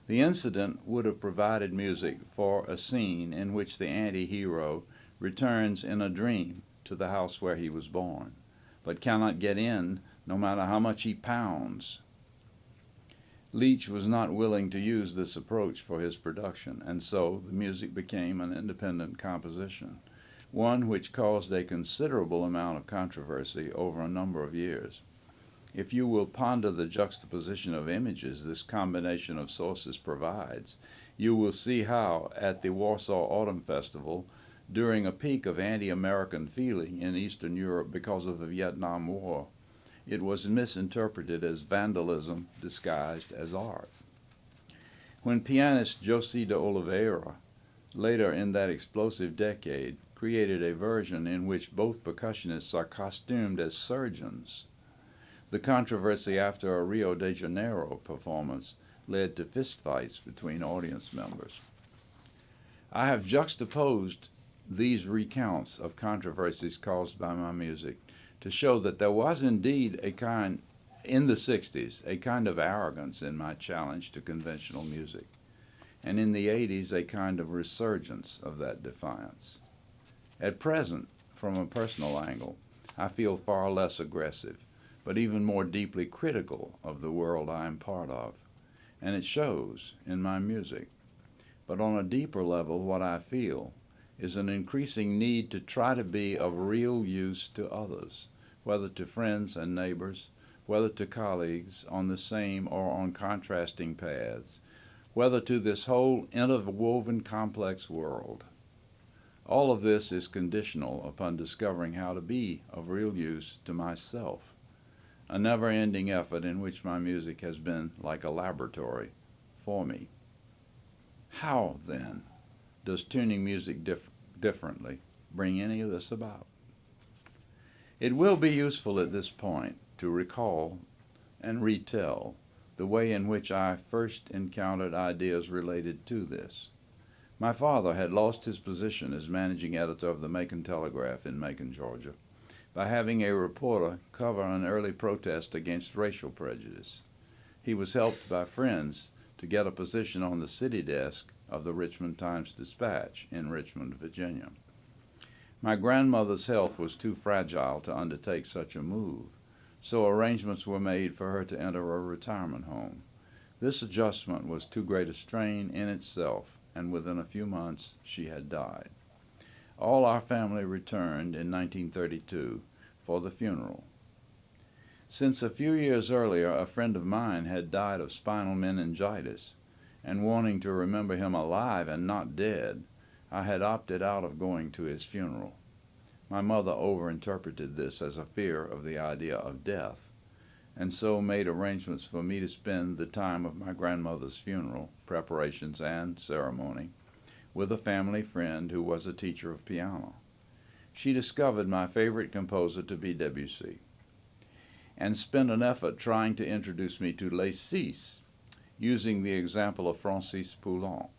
The incident would have provided music for a scene in which the anti-hero returns in a dream to the house where he was born, but cannot get in no matter how much he pounds. Leach was not willing to use this approach for his production, and so the music became an independent composition, one which caused a considerable amount of controversy over a number of years. If you will ponder the juxtaposition of images this combination of sources provides, you will see how, at the Warsaw Autumn Festival, during a peak of anti-American feeling in Eastern Europe because of the Vietnam War, it was misinterpreted as vandalism disguised as art. When pianist Josie de Oliveira, later in that explosive decade, created a version in which both percussionists are costumed as surgeons, the controversy after a Rio de Janeiro performance led to fistfights between audience members. I have juxtaposed these recounts of controversies caused by my music to show that there was indeed in the 60s, a kind of arrogance in my challenge to conventional music, and in the 80s, a kind of resurgence of that defiance. At present, from a personal angle, I feel far less aggressive, but even more deeply critical of the world I am part of, and it shows in my music. But on a deeper level, what I feel is an increasing need to try to be of real use to others, whether to friends and neighbors, whether to colleagues on the same or on contrasting paths, whether to this whole interwoven complex world. All of this is conditional upon discovering how to be of real use to myself, a never-ending effort in which my music has been like a laboratory for me. How, then, does tuning music differently bring any of this about? It will be useful at this point to recall and retell the way in which I first encountered ideas related to this. My father had lost his position as managing editor of the Macon Telegraph in Macon, Georgia, by having a reporter cover an early protest against racial prejudice. He was helped by friends to get a position on the city desk of the Richmond Times-Dispatch in Richmond, Virginia. My grandmother's health was too fragile to undertake such a move, so arrangements were made for her to enter a retirement home. This adjustment was too great a strain in itself, and within a few months she had died. All our family returned in 1932 for the funeral. Since a few years earlier a friend of mine had died of spinal meningitis, and wanting to remember him alive and not dead, I had opted out of going to his funeral. My mother overinterpreted this as a fear of the idea of death, and so made arrangements for me to spend the time of my grandmother's funeral, preparations and ceremony, with a family friend who was a teacher of piano. She discovered my favorite composer to be Debussy, and spent an effort trying to introduce me to Les Six, using the example of Francis Poulenc.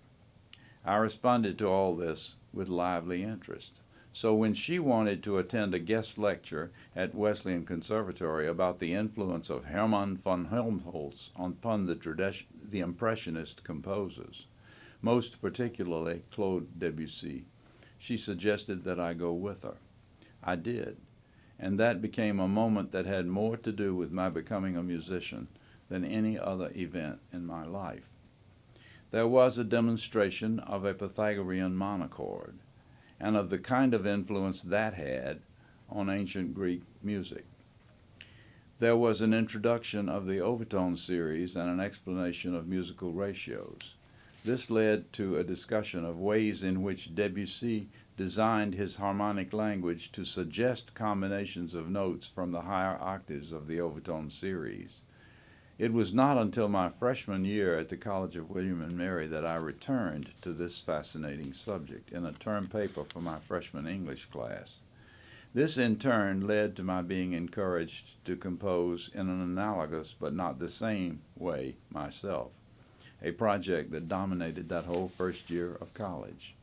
I responded to all this with lively interest. So when she wanted to attend a guest lecture at Wesleyan Conservatory about the influence of Hermann von Helmholtz upon the Impressionist composers, most particularly Claude Debussy, she suggested that I go with her. I did, and that became a moment that had more to do with my becoming a musician than any other event in my life. There was a demonstration of a Pythagorean monochord, and of the kind of influence that had on ancient Greek music. There was an introduction of the overtone series and an explanation of musical ratios. This led to a discussion of ways in which Debussy designed his harmonic language to suggest combinations of notes from the higher octaves of the overtone series. It was not until my freshman year at the College of William and Mary that I returned to this fascinating subject in a term paper for my freshman English class. This in turn led to my being encouraged to compose in an analogous but not the same way myself, a project that dominated that whole first year of college.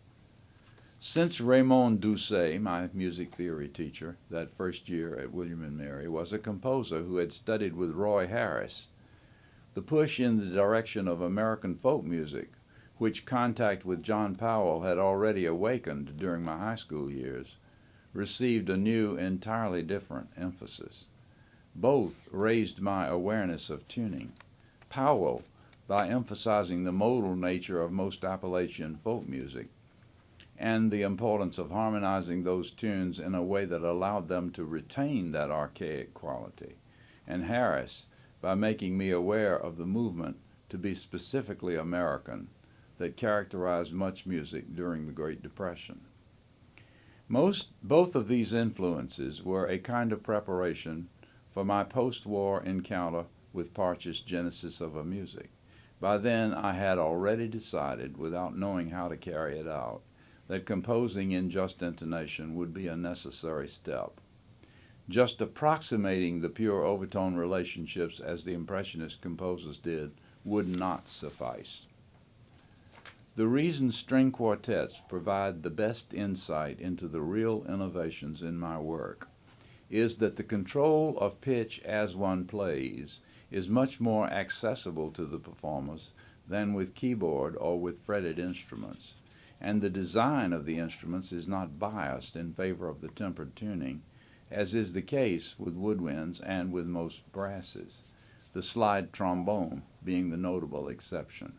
Since Raymond Doucet, my music theory teacher that first year at William and Mary, was a composer who had studied with Roy Harris, the push in the direction of American folk music, which contact with John Powell had already awakened during my high school years, received a new, entirely different emphasis. Both raised my awareness of tuning. Powell, by emphasizing the modal nature of most Appalachian folk music, and the importance of harmonizing those tunes in a way that allowed them to retain that archaic quality, and Harris, by making me aware of the movement to be specifically American that characterized much music during the Great Depression. Both of these influences were a kind of preparation for my post-war encounter with Partch's Genesis of a Music. By then, I had already decided, without knowing how to carry it out, that composing in just intonation would be a necessary step. Just approximating the pure overtone relationships as the Impressionist composers did would not suffice. The reason string quartets provide the best insight into the real innovations in my work is that the control of pitch as one plays is much more accessible to the performers than with keyboard or with fretted instruments, and the design of the instruments is not biased in favor of the tempered tuning, as is the case with woodwinds and with most brasses, the slide trombone being the notable exception.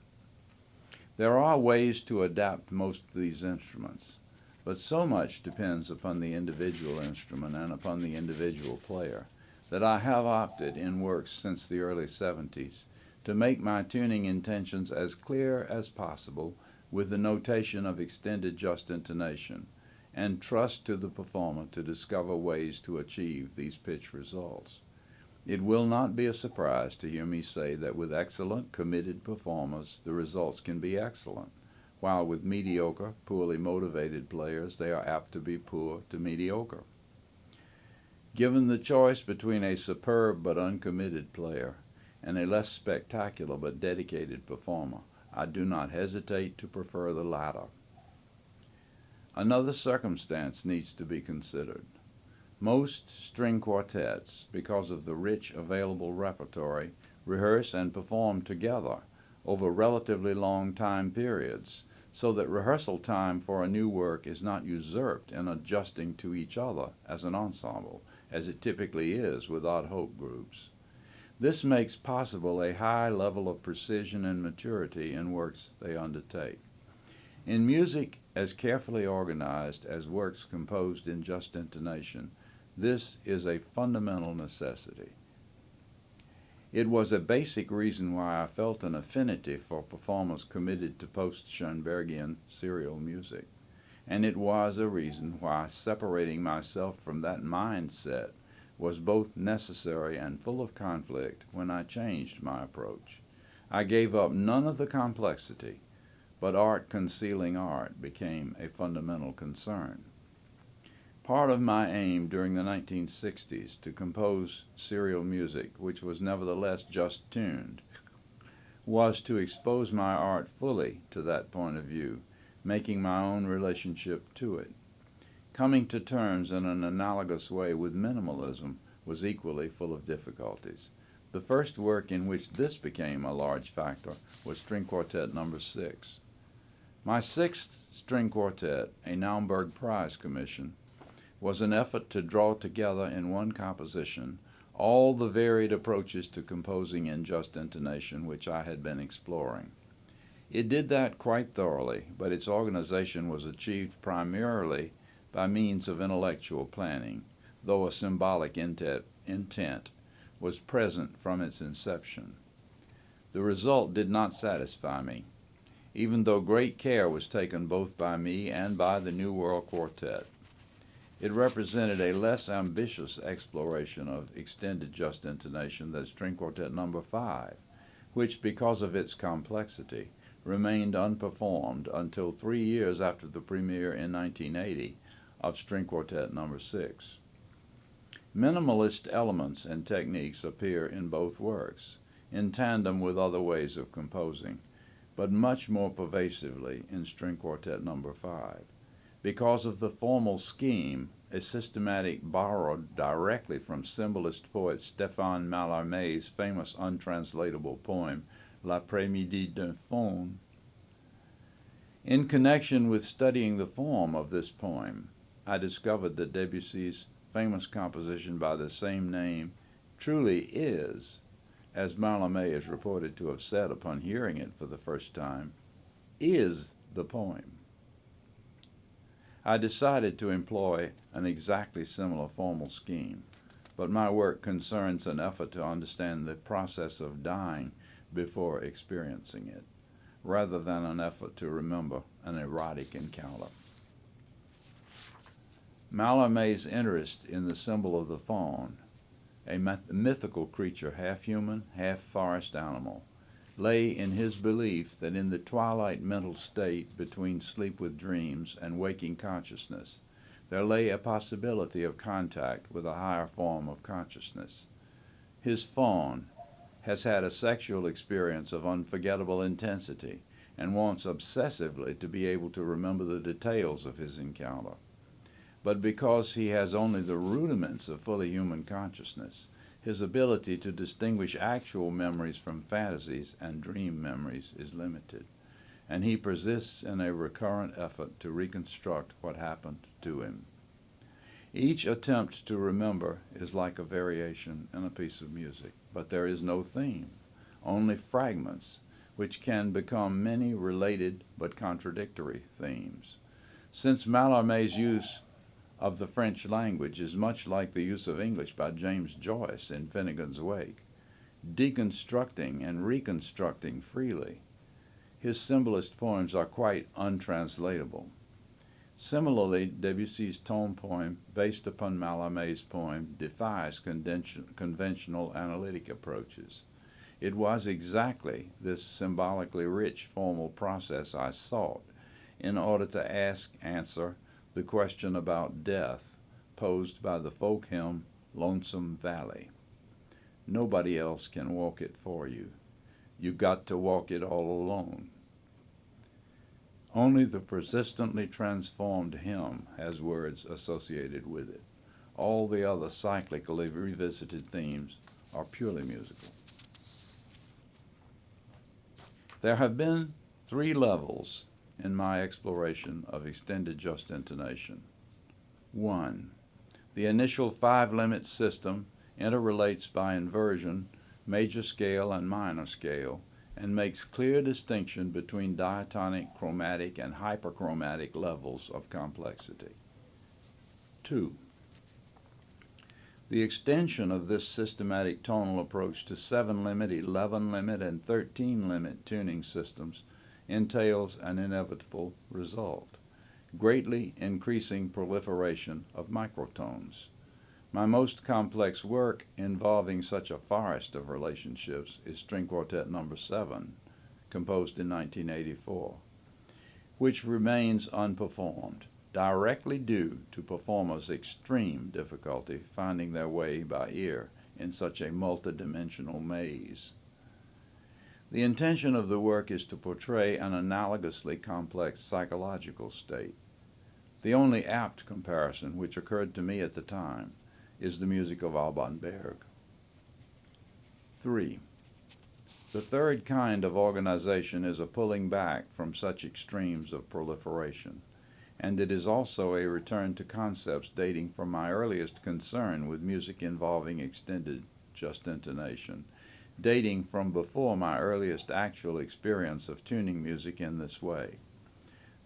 There are ways to adapt most of these instruments, but so much depends upon the individual instrument and upon the individual player that I have opted in works since the early 70s to make my tuning intentions as clear as possible with the notation of extended just intonation, and trust to the performer to discover ways to achieve these pitch results. It will not be a surprise to hear me say that with excellent, committed performers, the results can be excellent, while with mediocre, poorly motivated players, they are apt to be poor to mediocre. Given the choice between a superb but uncommitted player and a less spectacular but dedicated performer, I do not hesitate to prefer the latter. Another circumstance needs to be considered. Most string quartets, because of the rich available repertory, rehearse and perform together over relatively long time periods, so that rehearsal time for a new work is not usurped in adjusting to each other as an ensemble, as it typically is with ad hoc groups. This makes possible a high level of precision and maturity in works they undertake. In music as carefully organized as works composed in just intonation, this is a fundamental necessity. It was a basic reason why I felt an affinity for performers committed to post-Schoenbergian serial music, and it was a reason why separating myself from that mindset was both necessary and full of conflict when I changed my approach. I gave up none of the complexity, but art concealing art became a fundamental concern. Part of my aim during the 1960s to compose serial music, which was nevertheless just tuned, was to expose my art fully to that point of view, making my own relationship to it. Coming to terms in an analogous way with minimalism was equally full of difficulties. The first work in which this became a large factor was String Quartet No. 6. My sixth string quartet, a Naumburg Prize commission, was an effort to draw together in one composition all the varied approaches to composing in just intonation which I had been exploring. It did that quite thoroughly, but its organization was achieved primarily by means of intellectual planning, though a symbolic intent was present from its inception. The result did not satisfy me, even though great care was taken both by me and by the New World Quartet. It represented a less ambitious exploration of extended just intonation than String Quartet No. 5, which, because of its complexity, remained unperformed until 3 years after the premiere in 1980 of String Quartet No. 6. Minimalist elements and techniques appear in both works, in tandem with other ways of composing, but much more pervasively in String Quartet No. 5. Because of the formal scheme, a systematic borrowed directly from symbolist poet Stéphane Mallarmé's famous untranslatable poem, L'après-midi d'un faune. In connection with studying the form of this poem, I discovered that Debussy's famous composition by the same name truly is, as Mallarmé is reported to have said upon hearing it for the first time, is the poem. I decided to employ an exactly similar formal scheme, but my work concerns an effort to understand the process of dying before experiencing it, rather than an effort to remember an erotic encounter. Mallarmé's interest in the symbol of the faun, a mythical creature half human, half forest animal, lay in his belief that in the twilight mental state between sleep with dreams and waking consciousness, there lay a possibility of contact with a higher form of consciousness. His faun has had a sexual experience of unforgettable intensity and wants obsessively to be able to remember the details of his encounter. But because he has only the rudiments of fully human consciousness, his ability to distinguish actual memories from fantasies and dream memories is limited, and he persists in a recurrent effort to reconstruct what happened to him. Each attempt to remember is like a variation in a piece of music, but there is no theme, only fragments, which can become many related but contradictory themes. Since Mallarmé's use of the French language is much like the use of English by James Joyce in Finnegan's Wake, deconstructing and reconstructing freely, his symbolist poems are quite untranslatable. Similarly, Debussy's tone poem, based upon Mallarmé's poem, defies conventional analytic approaches. It was exactly this symbolically rich formal process I sought in order to answer the question about death posed by the folk hymn Lonesome Valley. Nobody else can walk it for you. You got to walk it all alone. Only the persistently transformed hymn has words associated with it. All the other cyclically revisited themes are purely musical. There have been 3 levels in my exploration of extended just intonation. 1. The initial 5-limit system interrelates by inversion major scale and minor scale, and makes clear distinction between diatonic, chromatic, and hyperchromatic levels of complexity. 2. The extension of this systematic tonal approach to 7-limit, 11-limit, and 13-limit tuning systems entails an inevitable result, greatly increasing proliferation of microtones. My most complex work involving such a forest of relationships is String Quartet No. 7, composed in 1984, which remains unperformed, directly due to performers' extreme difficulty finding their way by ear in such a multidimensional maze. The intention of the work is to portray an analogously complex psychological state. The only apt comparison which occurred to me at the time is the music of Alban Berg. 3. The third kind of organization is a pulling back from such extremes of proliferation, and it is also a return to concepts dating from my earliest concern with music involving extended just intonation, dating from before my earliest actual experience of tuning music in this way.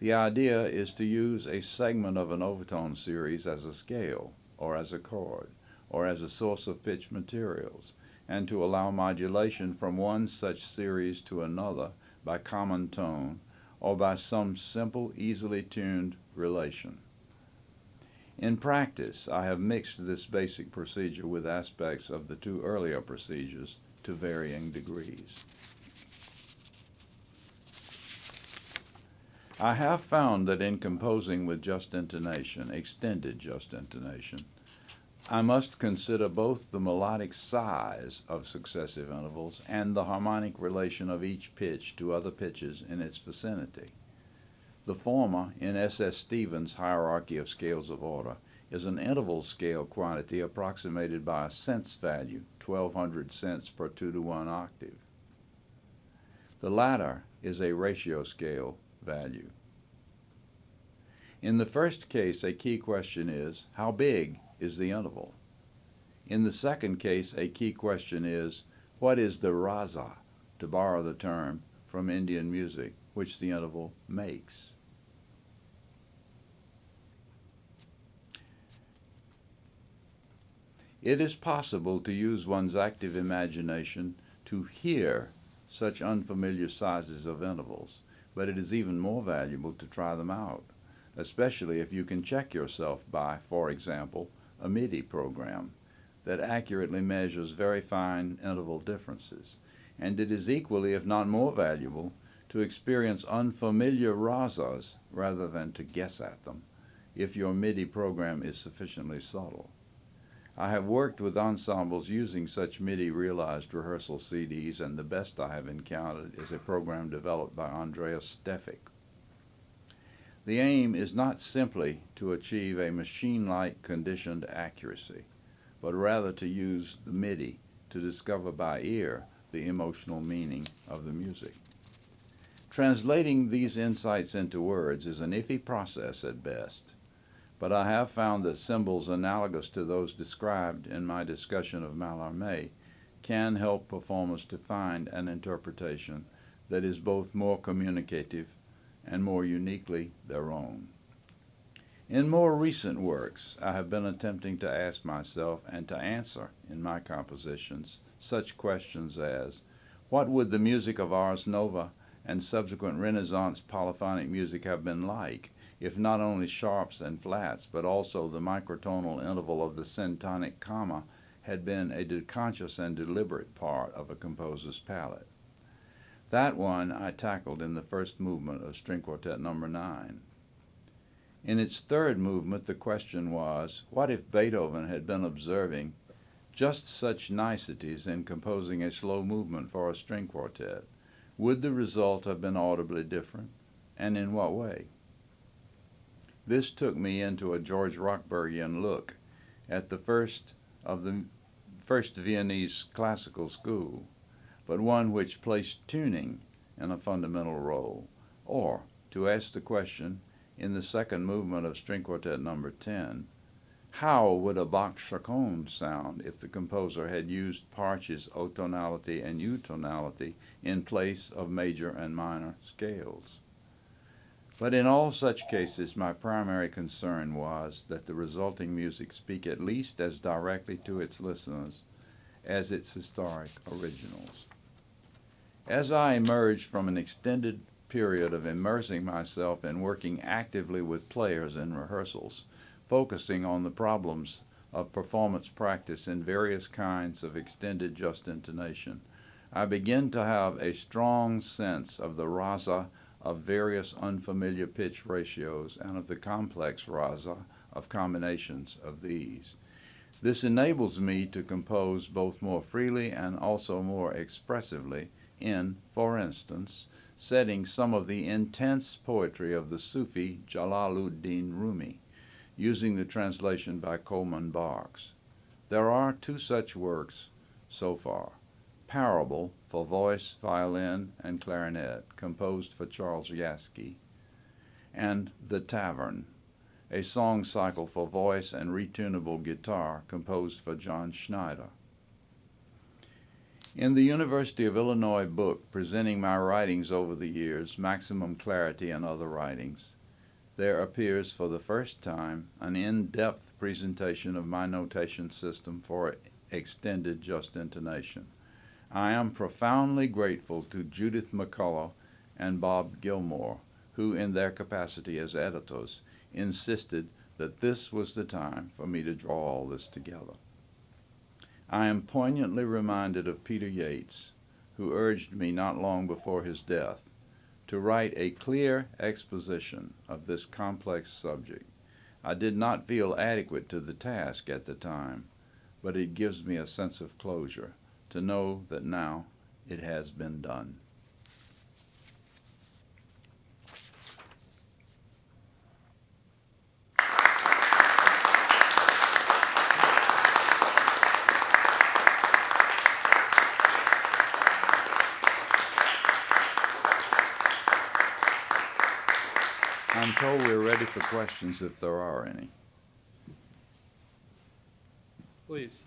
The idea is to use a segment of an overtone series as a scale, or as a chord, or as a source of pitch materials, and to allow modulation from one such series to another by common tone or by some simple, easily tuned relation. In practice, I have mixed this basic procedure with aspects of the 2 earlier procedures to varying degrees. I have found that in composing with just intonation, extended just intonation, I must consider both the melodic size of successive intervals and the harmonic relation of each pitch to other pitches in its vicinity. The former, in S.S. Stevens' hierarchy of scales of order, is an interval scale quantity approximated by a sense value, 1200 cents per 2-to-1 octave. The latter is a ratio scale value. In the first case, a key question is, how big is the interval? In the second case, a key question is, what is the raza, to borrow the term from Indian music, which the interval makes? It is possible to use one's active imagination to hear such unfamiliar sizes of intervals, but it is even more valuable to try them out, especially if you can check yourself by, for example, a MIDI program that accurately measures very fine interval differences. And it is equally, if not more valuable, to experience unfamiliar razas rather than to guess at them, if your MIDI program is sufficiently subtle. I have worked with ensembles using such MIDI realized rehearsal CDs, and the best I have encountered is a program developed by Andreas Stefik. The aim is not simply to achieve a machine-like conditioned accuracy, but rather to use the MIDI to discover by ear the emotional meaning of the music. Translating these insights into words is an iffy process at best, but I have found that symbols analogous to those described in my discussion of Mallarmé can help performers to find an interpretation that is both more communicative and more uniquely their own. In more recent works, I have been attempting to ask myself and to answer in my compositions such questions as, what would the music of Ars Nova and subsequent Renaissance polyphonic music have been like if not only sharps and flats, but also the microtonal interval of the syntonic comma had been a conscious and deliberate part of a composer's palette? That one I tackled in the first movement of String Quartet No. 9. In its third movement, the question was, what if Beethoven had been observing just such niceties in composing a slow movement for a string quartet? Would the result have been audibly different, and in what way? This took me into a George Rochbergian look at the first Viennese classical school, but one which placed tuning in a fundamental role, or, to ask the question, in the second movement of String Quartet No. 10, how would a Bach chaconne sound if the composer had used Partch's O-tonality and U-tonality in place of major and minor scales? But in all such cases, my primary concern was that the resulting music speak at least as directly to its listeners as its historic originals. As I emerged from an extended period of immersing myself in working actively with players in rehearsals, focusing on the problems of performance practice in various kinds of extended just intonation, I begin to have a strong sense of the rasa of various unfamiliar pitch ratios and of the complex rasa of combinations of these. This enables me to compose both more freely and also more expressively in, for instance, setting some of the intense poetry of the Sufi Jalaluddin Rumi, using the translation by Coleman Barks. There are two such works so far: Parable for voice, violin, and clarinet, composed for Charles Yaski, and The Tavern, a song cycle for voice and retunable guitar, composed for John Schneider. In the University of Illinois book presenting my writings over the years, Maximum Clarity and Other Writings, there appears for the first time an in-depth presentation of my notation system for extended just intonation. I am profoundly grateful to Judith McCullough and Bob Gilmore, who, in their capacity as editors, insisted that this was the time for me to draw all this together. I am poignantly reminded of Peter Yates, who urged me not long before his death to write a clear exposition of this complex subject. I did not feel adequate to the task at the time, but it gives me a sense of closure to know that now it has been done. I'm told we're ready for questions if there are any. Please.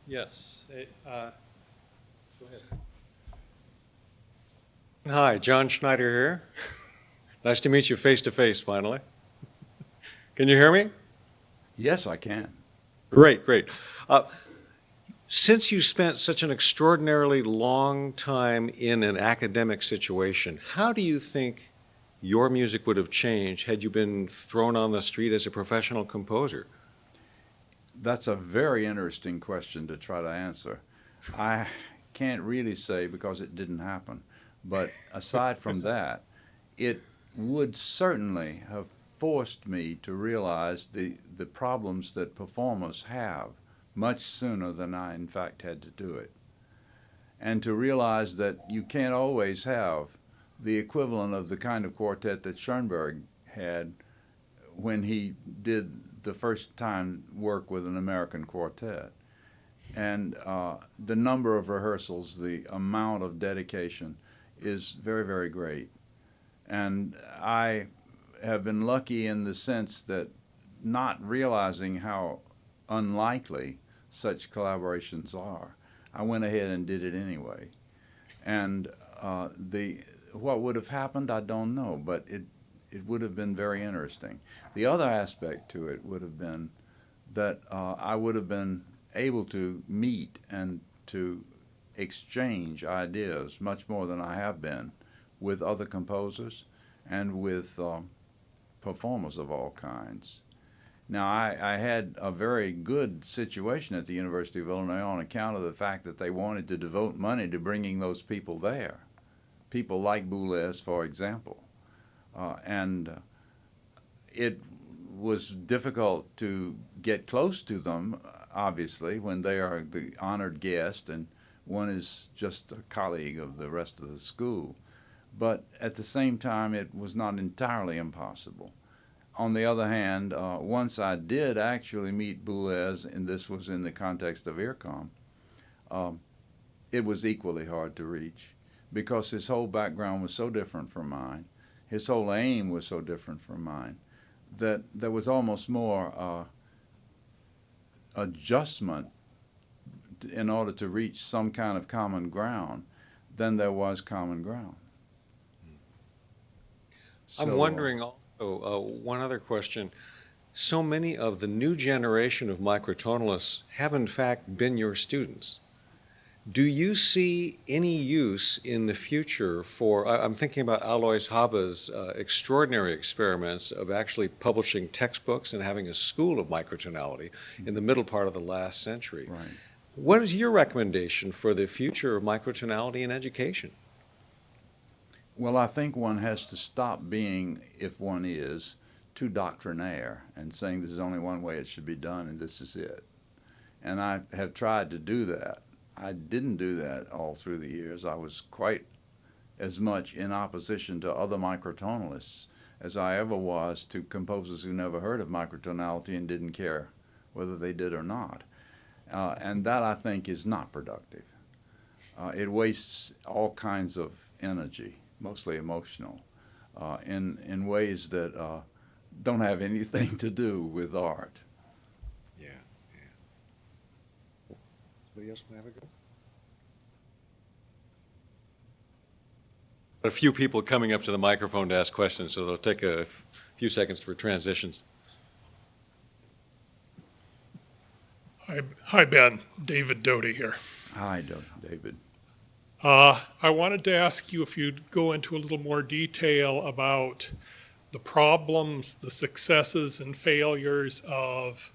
Yes. Go ahead. Hi, John Schneider here. Nice to meet you face to face finally. Can you hear me? Yes, I can. Great, great. Since you spent such an extraordinarily long time in an academic situation, how do you think your music would have changed had you been thrown on the street as a professional composer? That's a very interesting question to try to answer. I can't really say because it didn't happen. But aside from that, it would certainly have forced me to realize the problems that performers have much sooner than I, in fact, had to do it. And to realize that you can't always have the equivalent of the kind of quartet that Schoenberg had when he did the first time work with an American quartet. And the number of rehearsals, the amount of dedication, is very, very great. And I have been lucky in the sense that not realizing how unlikely such collaborations are, I went ahead and did it anyway. And what would have happened, I don't know, but it would have been very interesting. The other aspect to it would have been that I would have been able to meet and to exchange ideas much more than I have been with other composers and with performers of all kinds. Now, I had a very good situation at the University of Illinois on account of the fact that they wanted to devote money to bringing those people there. People like Boulez, for example. And it was difficult to get close to them, obviously, when they are the honored guest and one is just a colleague of the rest of the school. But at the same time, it was not entirely impossible. On the other hand, once I did actually meet Boulez, and this was in the context of IRCOM, it was equally hard to reach because his whole background was so different from mine. His whole aim was so different from mine that there was almost more adjustment in order to reach some kind of common ground than there was common ground. I'm wondering also, one other question. So many of the new generation of microtonalists have in fact been your students. Do you see any use in the future for, I'm thinking about Alois Habe's extraordinary experiments of actually publishing textbooks and having a school of microtonality in the middle part of the last century. Right. What is your recommendation for the future of microtonality in education? Well, I think one has to stop being, if one is, too doctrinaire and saying this is only one way it should be done and this is it. And I have tried to do that. I didn't do that all through the years. I was quite as much in opposition to other microtonalists as I ever was to composers who never heard of microtonality and didn't care whether they did or not. And that, I think, is not productive. It wastes all kinds of energy, mostly emotional, in ways that don't have anything to do with art. Yeah. Somebody else want to have a go? A few people coming up to the microphone to ask questions, so it'll take a few seconds for transitions. Hi, Ben. David Doty here. Hi, David. I wanted to ask you if you'd go into a little more detail about the problems, the successes and failures of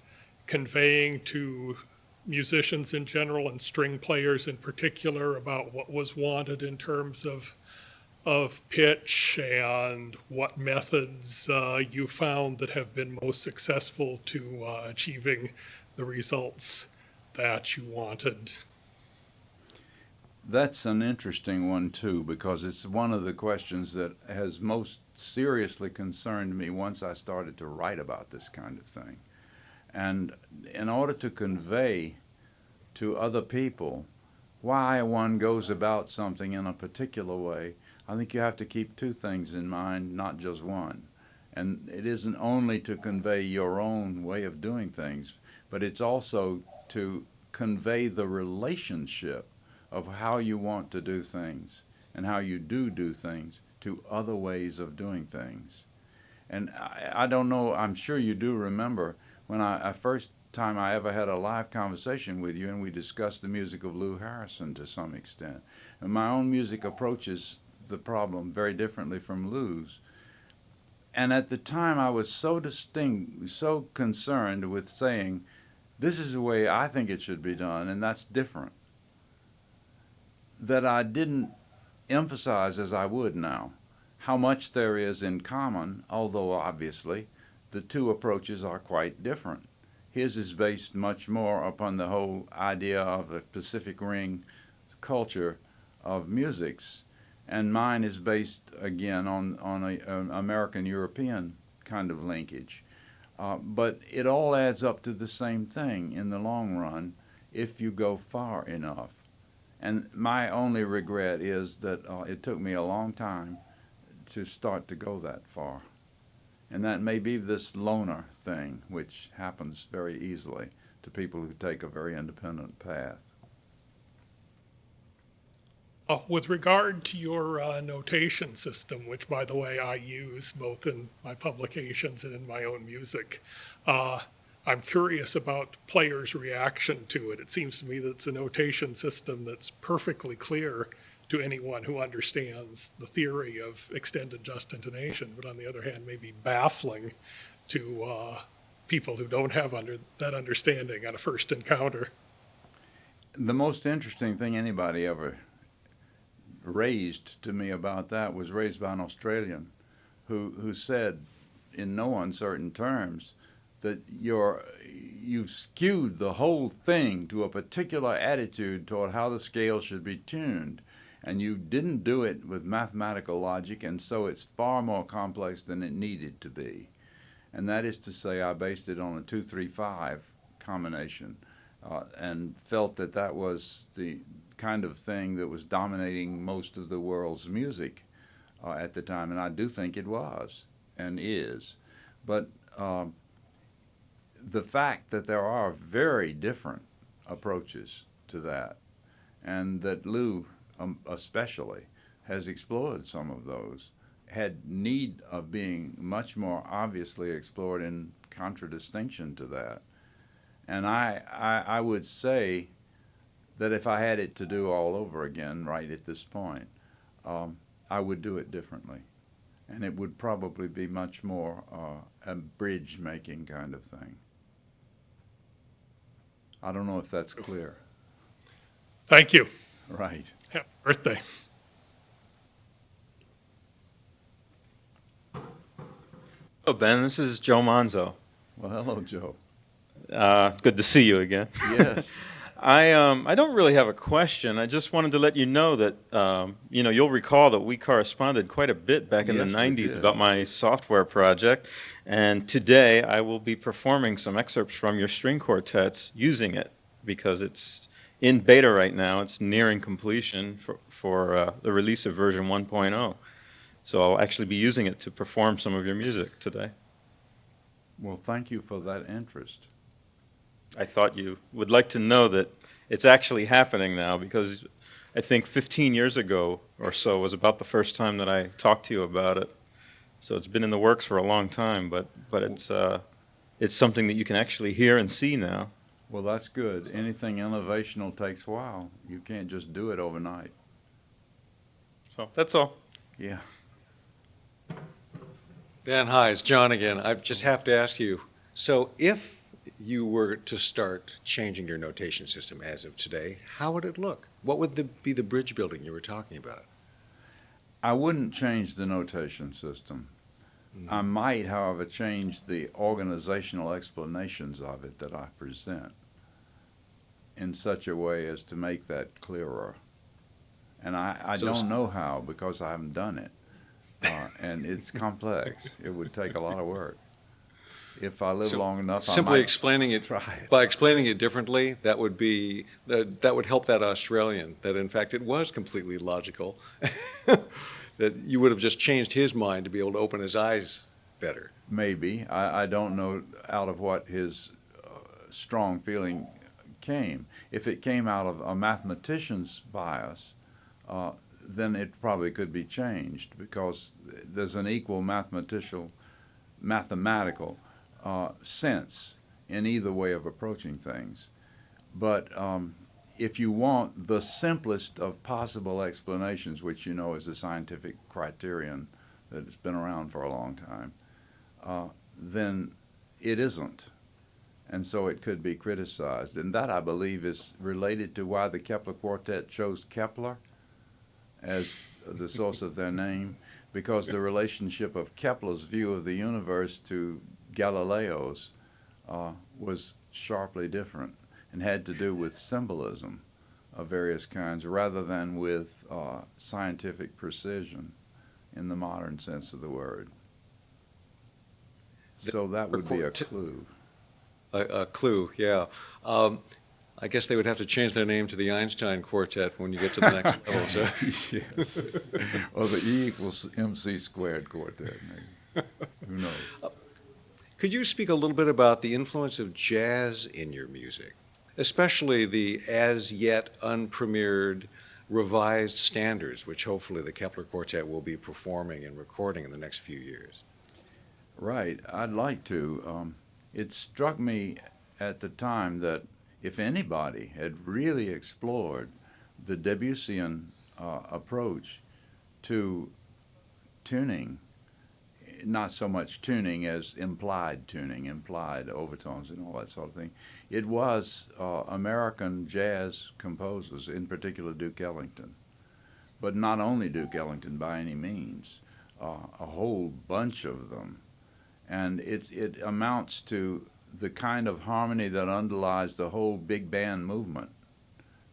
conveying to musicians in general and string players in particular about what was wanted in terms of pitch and what methods you found that have been most successful to achieving the results that you wanted. That's an interesting one, too, because it's one of the questions that has most seriously concerned me once I started to write about this kind of thing. And in order to convey to other people why one goes about something in a particular way, I think you have to keep two things in mind, not just one. And it isn't only to convey your own way of doing things, but it's also to convey the relationship of how you want to do things and how you do things to other ways of doing things. And I don't know, I'm sure you do remember when first time I ever had a live conversation with you and we discussed the music of Lou Harrison to some extent. And my own music approaches the problem very differently from Lou's. And at the time I was so concerned with saying, this is the way I think it should be done, and that's different, that I didn't emphasize, as I would now, how much there is in common, although obviously the two approaches are quite different. His is based much more upon the whole idea of the Pacific Ring culture of musics, and mine is based, again, on an American-European kind of linkage. But it all adds up to the same thing in the long run if you go far enough. And my only regret is that it took me a long time to start to go that far. And that may be this loner thing, which happens very easily to people who take a very independent path. With regard to your notation system, which, by the way, I use both in my publications and in my own music, I'm curious about players' reaction to it. It seems to me that it's a notation system that's perfectly clear to anyone who understands the theory of extended just intonation, but on the other hand, may be baffling to people who don't have that understanding on a first encounter. The most interesting thing anybody ever raised to me about that was raised by an Australian who said in no uncertain terms that you've skewed the whole thing to a particular attitude toward how the scale should be tuned, and you didn't do it with mathematical logic, and so it's far more complex than it needed to be. And that is to say, I based it on a 2-3-5 combination and felt that that was the kind of thing that was dominating most of the world's music at the time, and I do think it was and is. But the fact that there are very different approaches to that, and that Lou especially has explored some of those, had need of being much more obviously explored in contradistinction to that. And I would say that if I had it to do all over again right at this point, I would do it differently. And it would probably be much more a bridge-making kind of thing. I don't know if that's clear. Thank you. Right. Happy birthday. Hello, Ben. This is Joe Manzo. Well, hello, Joe. It's good to see you again. Yes. I don't really have a question. I just wanted to let you know that you'll recall that we corresponded quite a bit back in the Yes, we 90s did. about my software project, and today I will be performing some excerpts from your string quartets using it because it's in beta right now. It's nearing completion for the release of version 1.0. So I'll actually be using it to perform some of your music today. Well, thank you for that interest. I thought you would like to know that it's actually happening now, because I think 15 years ago or so was about the first time that I talked to you about it. So it's been in the works for a long time, but it's something that you can actually hear and see now. Well, that's good. Anything innovational takes a while. You can't just do it overnight. So that's all. Yeah. Dan, hi, it's John again. I just have to ask you, so if you were to start changing your notation system as of today, how would it look? What would be the bridge building you were talking about? I wouldn't change the notation system. I might, however, change the organizational explanations of it that I present in such a way as to make that clearer. And I don't know how, because I haven't done it. And it's complex. It would take a lot of work. If I live long enough, simply I might explaining it try it. by explaining it differently, that would help that Australian, that in fact it was completely logical, that you would have just changed his mind to be able to open his eyes better. Maybe. I don't know out of what his strong feeling came. If it came out of a mathematician's bias, then it probably could be changed, because there's an equal mathematical sense in either way of approaching things. But if you want the simplest of possible explanations, which you know is a scientific criterion that has been around for a long time, then it isn't. And so it could be criticized. And that, I believe, is related to why the Kepler Quartet chose Kepler as the source of their name, because the relationship of Kepler's view of the universe to Galileo's was sharply different and had to do with symbolism of various kinds rather than with scientific precision in the modern sense of the word. So that would be a clue. A clue, yeah. I guess they would have to change their name to the Einstein Quartet when you get to the next level. So. Yes. Or the E equals MC squared quartet, maybe. Who knows? Could you speak a little bit about the influence of jazz in your music, especially the as yet unpremiered revised standards, which hopefully the Kepler Quartet will be performing and recording in the next few years? Right. I'd like to. It struck me at the time that if anybody had really explored the Debussyan approach to tuning, not so much tuning as implied tuning, implied overtones and all that sort of thing, it was American jazz composers, in particular Duke Ellington. But not only Duke Ellington by any means, a whole bunch of them. And it amounts to the kind of harmony that underlies the whole big band movement.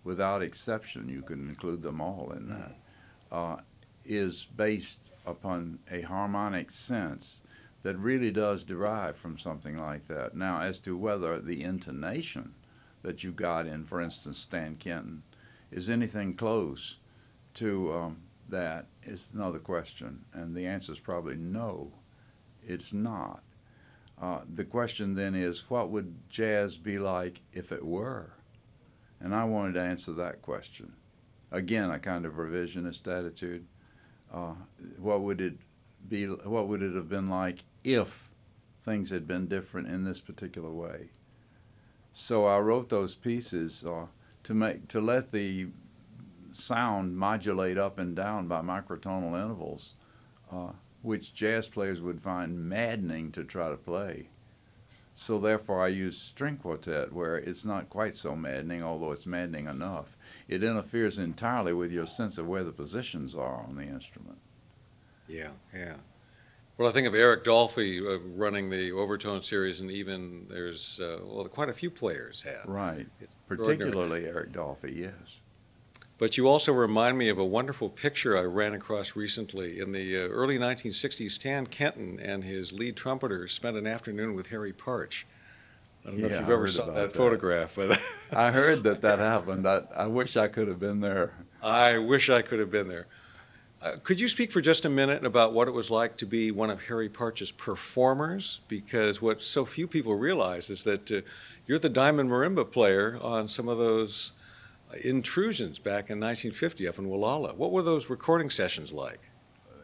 Without exception, you can include them all in that, is based upon a harmonic sense that really does derive from something like that. Now, as to whether the intonation that you got in, for instance, Stan Kenton, is anything close to that is another question, and the answer is probably no, it's not. The question then is, what would jazz be like if it were? And I wanted to answer that question. Again, a kind of revisionist attitude. What would it be? What would it have been like if things had been different in this particular way? So I wrote those pieces to let the sound modulate up and down by microtonal intervals, which jazz players would find maddening to try to play. So therefore I use string quartet, where it's not quite so maddening, although it's maddening enough. It interferes entirely with your sense of where the positions are on the instrument. Yeah, yeah. Well, I think of Eric Dolphy running the overtone series, and even there's, quite a few players have. Right, particularly Eric Dolphy, yes. But you also remind me of a wonderful picture I ran across recently. In the early 1960s, Stan Kenton and his lead trumpeter spent an afternoon with Harry Partch. I don't know if you've ever saw that photograph. But I heard that happened. I wish I could have been there. I wish I could have been there. Could you speak for just a minute about what it was like to be one of Harry Partch's performers? Because what so few people realize is that you're the diamond marimba player on some of those intrusions back in 1950 up in Wallala. What were those recording sessions like?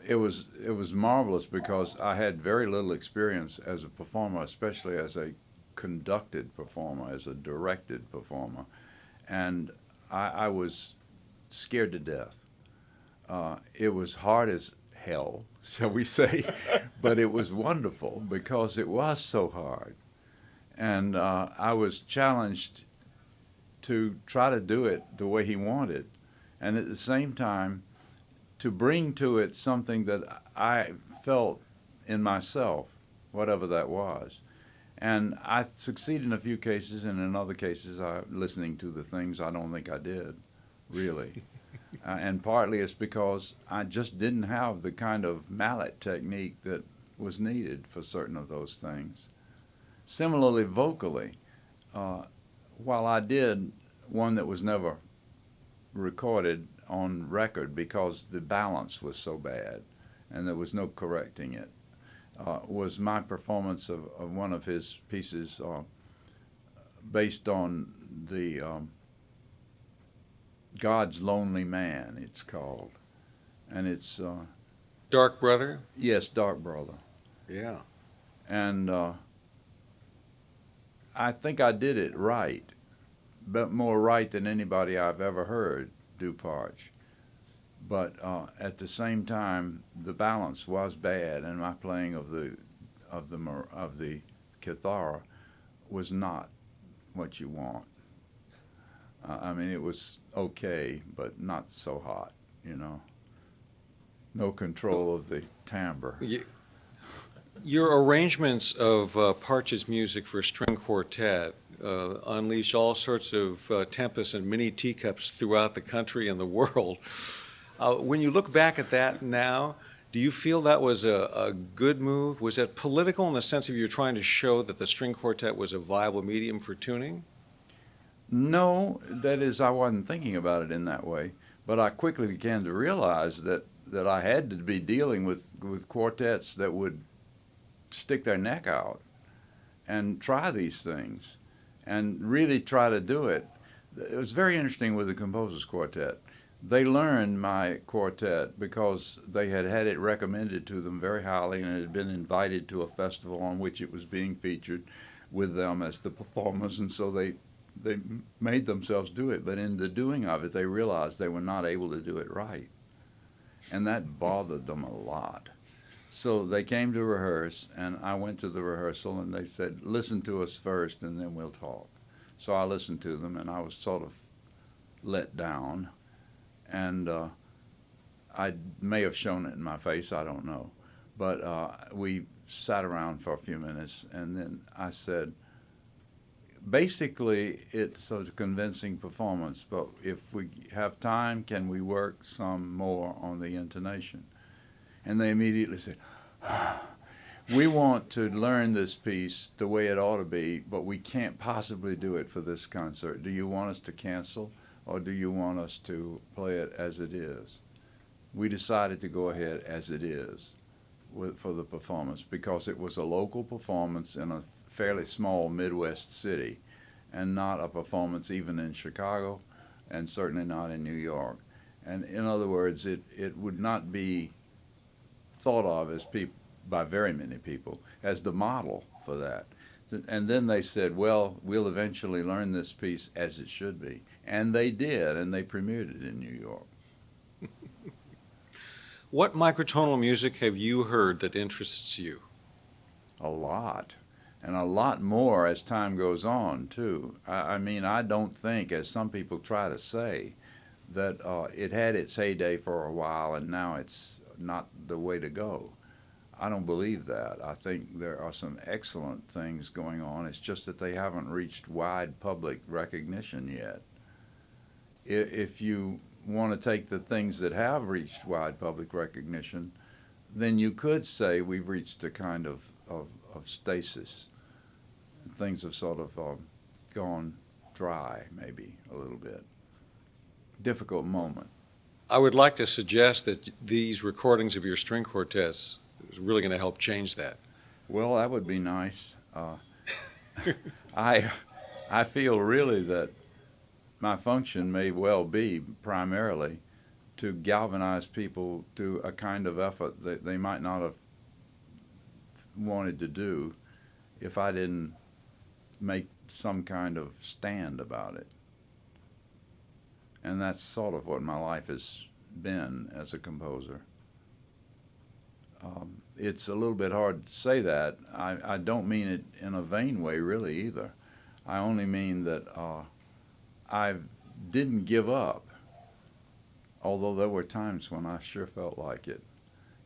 It was marvelous, because I had very little experience as a performer, especially as a conducted performer, as a directed performer, and I was scared to death. It was hard as hell, shall we say, but it was wonderful because it was so hard, and I was challenged to try to do it the way he wanted, and at the same time to bring to it something that I felt in myself, whatever that was. And I succeeded in a few cases, and in other cases listening to the things I don't think I did, really. And partly it's because I just didn't have the kind of mallet technique that was needed for certain of those things. Similarly, vocally, while I did one that was never recorded on record because the balance was so bad and there was no correcting it, was my performance of one of his pieces based on the God's Lonely Man, it's called. And it's... Dark Brother? Yes, Dark Brother. Yeah. And I think I did it right, but more right than anybody I've ever heard do Partch. But at the same time, the balance was bad, and my playing of the kithara was not what you want. I mean, it was okay, but not so hot, you know. No control of the timbre. Your arrangements of Partch's music for string quartet unleash all sorts of tempests and mini teacups throughout the country and the world. When you look back at that now, do you feel that was a good move? Was that political in the sense of you're trying to show that the string quartet was a viable medium for tuning? No, that is, I wasn't thinking about it in that way, but I quickly began to realize that I had to be dealing with quartets that would stick their neck out and try these things and really try to do it. It was very interesting with the Composers Quartet. They learned my quartet because they had had it recommended to them very highly, and it had been invited to a festival on which it was being featured with them as the performers, and so they made themselves do it. But in the doing of it, they realized they were not able to do it right, and that bothered them a lot. So they came to rehearse, and I went to the rehearsal, and they said, "Listen to us first, and then we'll talk." So I listened to them, and I was sort of let down, and I may have shown it in my face, I don't know. But we sat around for a few minutes, and then I said, basically, it's a convincing performance, but if we have time, can we work some more on the intonation? And they immediately said, "We want to learn this piece the way it ought to be, but we can't possibly do it for this concert. Do you want us to cancel, or do you want us to play it as it is?" We decided to go ahead as it is for the performance, because it was a local performance in a fairly small Midwest city, and not a performance even in Chicago, and certainly not in New York. And in other words, it would not be thought of as by very many people as the model for that. And then they said, "Well, we'll eventually learn this piece as it should be." And they did, and they premiered it in New York. What microtonal music have you heard that interests you? A lot. And a lot more as time goes on, too. I mean, I don't think, as some people try to say, that it had its heyday for a while and now it's not the way to go. I don't believe that. I think there are some excellent things going on. It's just that they haven't reached wide public recognition yet. If you want to take the things that have reached wide public recognition, then you could say we've reached a kind of stasis. Things have sort of gone dry, maybe a little bit. Difficult moment. I would like to suggest that these recordings of your string quartets is really going to help change that. Well, that would be nice. I feel really that my function may well be primarily to galvanize people to a kind of effort that they might not have wanted to do if I didn't make some kind of stand about it. And that's sort of what my life has been as a composer. It's a little bit hard to say that. I don't mean it in a vain way, really, either. I only mean that I didn't give up, although there were times when I sure felt like it.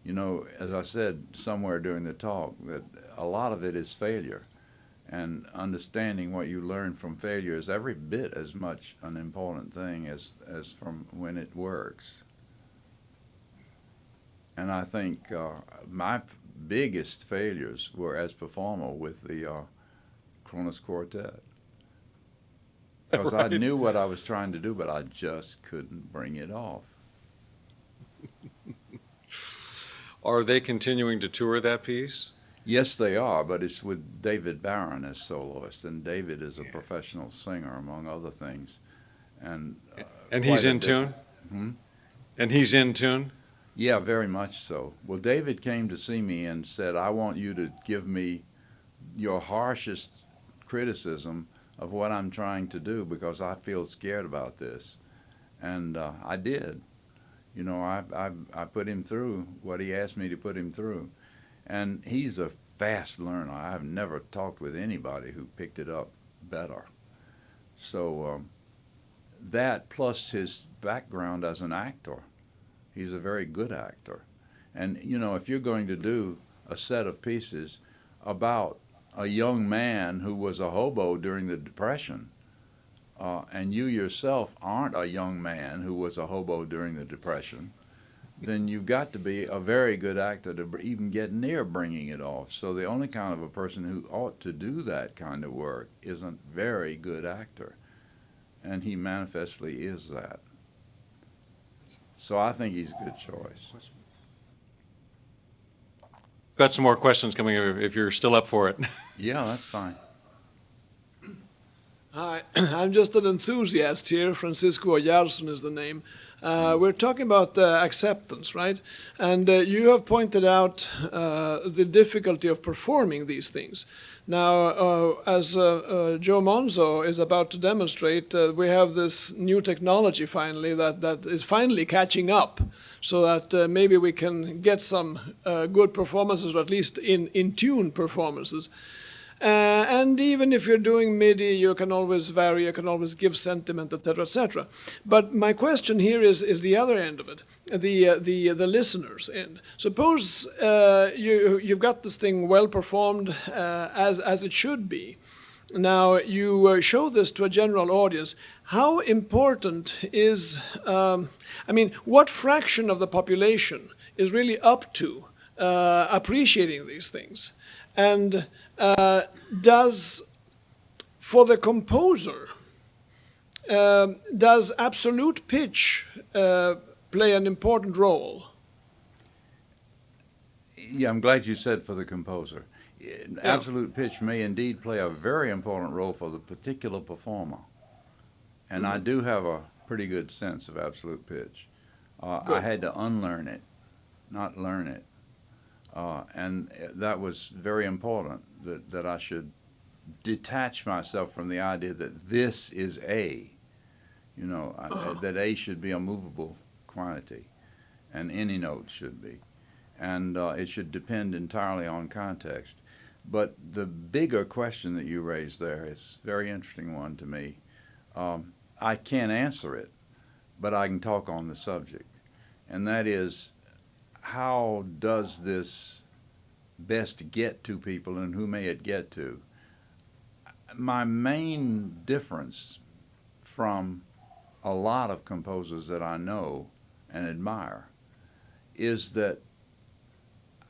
You know, as I said somewhere during the talk, that a lot of it is failure. And understanding what you learn from failure is every bit as much an important thing as from when it works. And I think my biggest failures were as performer with the Kronos Quartet. Because Right. I knew what I was trying to do, but I just couldn't bring it off. Are they continuing to tour that piece? Yes, they are, but it's with David Barron as soloist, and David is a professional singer, among other things. And he's in tune? Hmm? And he's in tune? Yeah, very much so. Well, David came to see me and said, "I want you to give me your harshest criticism of what I'm trying to do because I feel scared about this." And I did. You know, I put him through what he asked me to put him through. And he's a fast learner. I've never talked with anybody who picked it up better. So that plus his background as an actor, he's a very good actor. And, you know, if you're going to do a set of pieces about a young man who was a hobo during the Depression, and you yourself aren't a young man who was a hobo during the Depression, then you've got to be a very good actor to even get near bringing it off. So the only kind of a person who ought to do that kind of work is a very good actor. and he manifestly is that. So I think he's a good choice. Got some more questions coming if you're still up for it. Yeah, that's fine. Hi, I'm just an enthusiast here. Francisco Johnston is the name. We're talking about acceptance, right? And you have pointed out the difficulty of performing these things. Now, as Joe Monzo is about to demonstrate, we have this new technology finally that is finally catching up, so that maybe we can get some good performances, or at least in tune performances. And even if you're doing MIDI, you can always vary, you can always give sentiment, etc., etc. But my question here is the other end of it, the listener's end. Suppose you've got this thing well performed as it should be. Now you show this to a general audience. How important is, what fraction of the population is really up to appreciating these things? And for the composer, does absolute pitch play an important role? Yeah, I'm glad you said for the composer. Absolute pitch may indeed play a very important role for the particular performer. And I do have a pretty good sense of absolute pitch. I had to unlearn it, not learn it. And that was very important, that I should detach myself from the idea that this is A, that A should be a movable quantity, and any note should be. And it should depend entirely on context. But the bigger question that you raised there is a very interesting one to me. I can't answer it, but I can talk on the subject. And that is, how does this best get to people, and who may it get to? My main difference from a lot of composers that I know and admire is that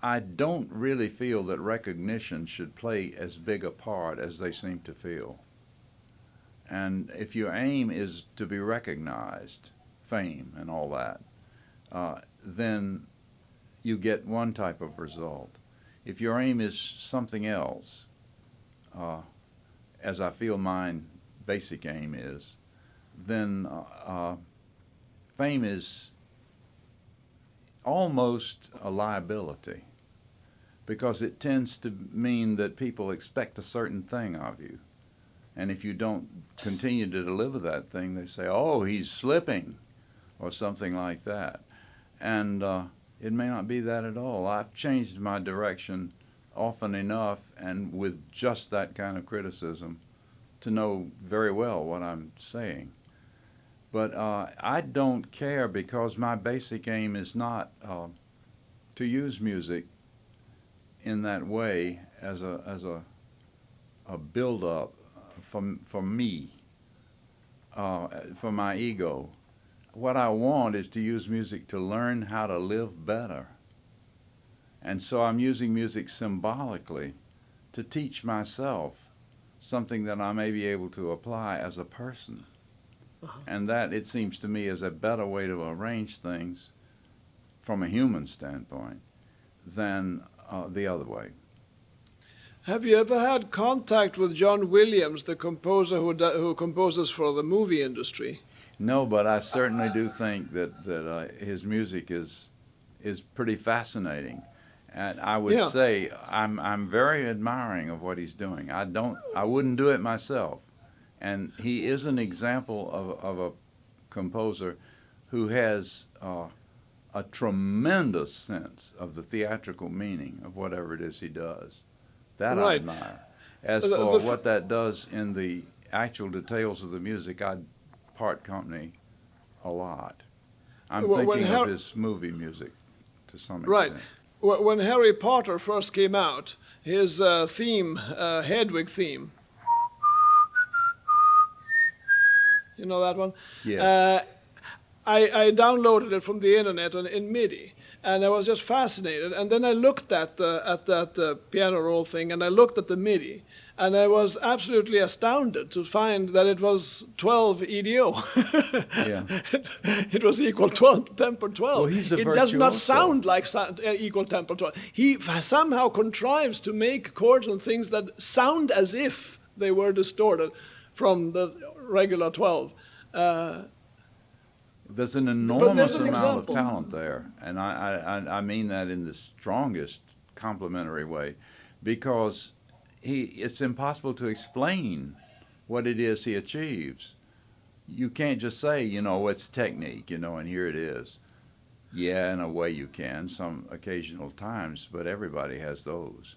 I don't really feel that recognition should play as big a part as they seem to feel. And if your aim is to be recognized, fame and all that, then you get one type of result. If your aim is something else, as I feel my basic aim is, then fame is almost a liability, because it tends to mean that people expect a certain thing of you. And if you don't continue to deliver that thing, they say, oh, he's slipping, or something like that. And it may not be that at all. I've changed my direction often enough, and with just that kind of criticism, to know very well what I'm saying. But I don't care, because my basic aim is not to use music in that way as a build-up for me, for my ego. What I want is to use music to learn how to live better. And so I'm using music symbolically to teach myself something that I may be able to apply as a person. And that, it seems to me, is a better way to arrange things from a human standpoint than the other way. Have you ever had contact with John Williams, the composer who composes for the movie industry? No, but I certainly do think that his music is pretty fascinating, and I would say I'm very admiring of what he's doing. I wouldn't do it myself, and he is an example of a composer who has a tremendous sense of the theatrical meaning of whatever it is he does. That I admire. As for what that does in the actual details of the music, I'd part company a lot. I'm thinking of his movie music to some extent. Right. When Harry Potter first came out, his theme, Hedwig theme, you know that one? Yes. I downloaded it from the internet in MIDI, and I was just fascinated. And then I looked at that piano roll thing, and I looked at the MIDI, and I was absolutely astounded to find that it was 12 EDO. Yeah. It was equal 12, tempo 12. Well, he's a it does not virtuoso. sound like equal tempo 12. He somehow contrives to make chords and things that sound as if they were distorted from the regular 12. There's an enormous amount example. of talent there, and I mean that in the strongest complimentary way, because it's impossible to explain what it is he achieves. You can't just say, it's technique, and here it is. Yeah, in a way you can, some occasional times, but everybody has those.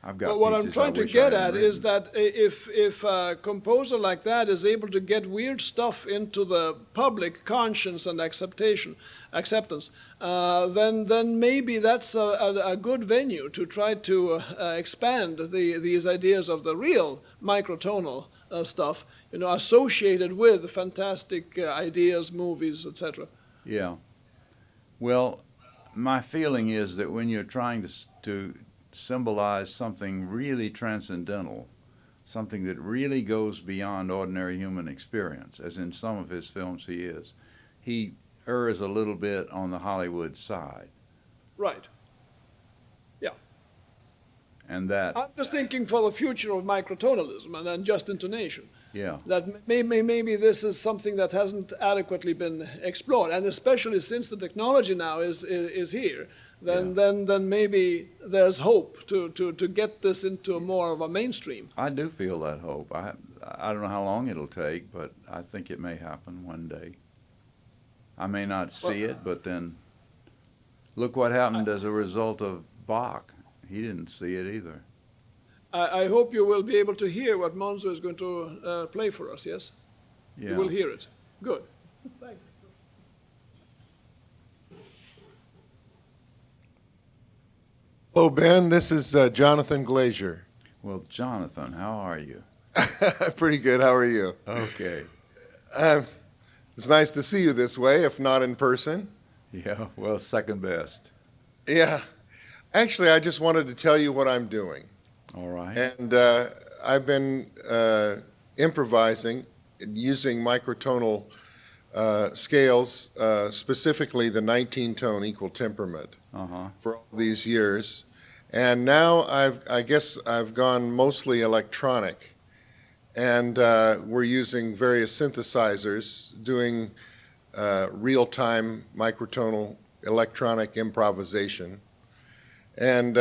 I've got But what I'm pieces trying I to wish I get hadn't at written. is that if a composer like that is able to get weird stuff into the public conscience and acceptance, then maybe that's a good venue to try to expand these ideas of the real microtonal stuff, associated with fantastic ideas, movies, etc. Yeah. Well, my feeling is that when you're trying to symbolize something really transcendental, something that really goes beyond ordinary human experience, as in some of his films he errs a little bit on the Hollywood side. Right. Yeah. And that, I'm just thinking for the future of microtonalism and then just intonation. yeah. That maybe this is something that hasn't adequately been explored, and especially since the technology now is here, then maybe there's hope to get this into more of a mainstream. I do feel that hope. I don't know how long it'll take, but I think it may happen one day. I may not see it, but then look what happened as a result of Bach. He didn't see it either. I hope you will be able to hear what Monzo is going to play for us, yes? Yeah. You will hear it. Good. Thank you. Hello, Ben. This is Jonathan Glazier. Well, Jonathan, how are you? Pretty good. How are you? Okay. It's nice to see you this way, if not in person. Yeah, well, second best. Yeah. Actually, I just wanted to tell you what I'm doing. All right. And I've been improvising using microtonal scales, specifically the 19-tone equal temperament, for all these years. And now I guess I've gone mostly electronic. And we're using various synthesizers, doing real-time microtonal electronic improvisation. And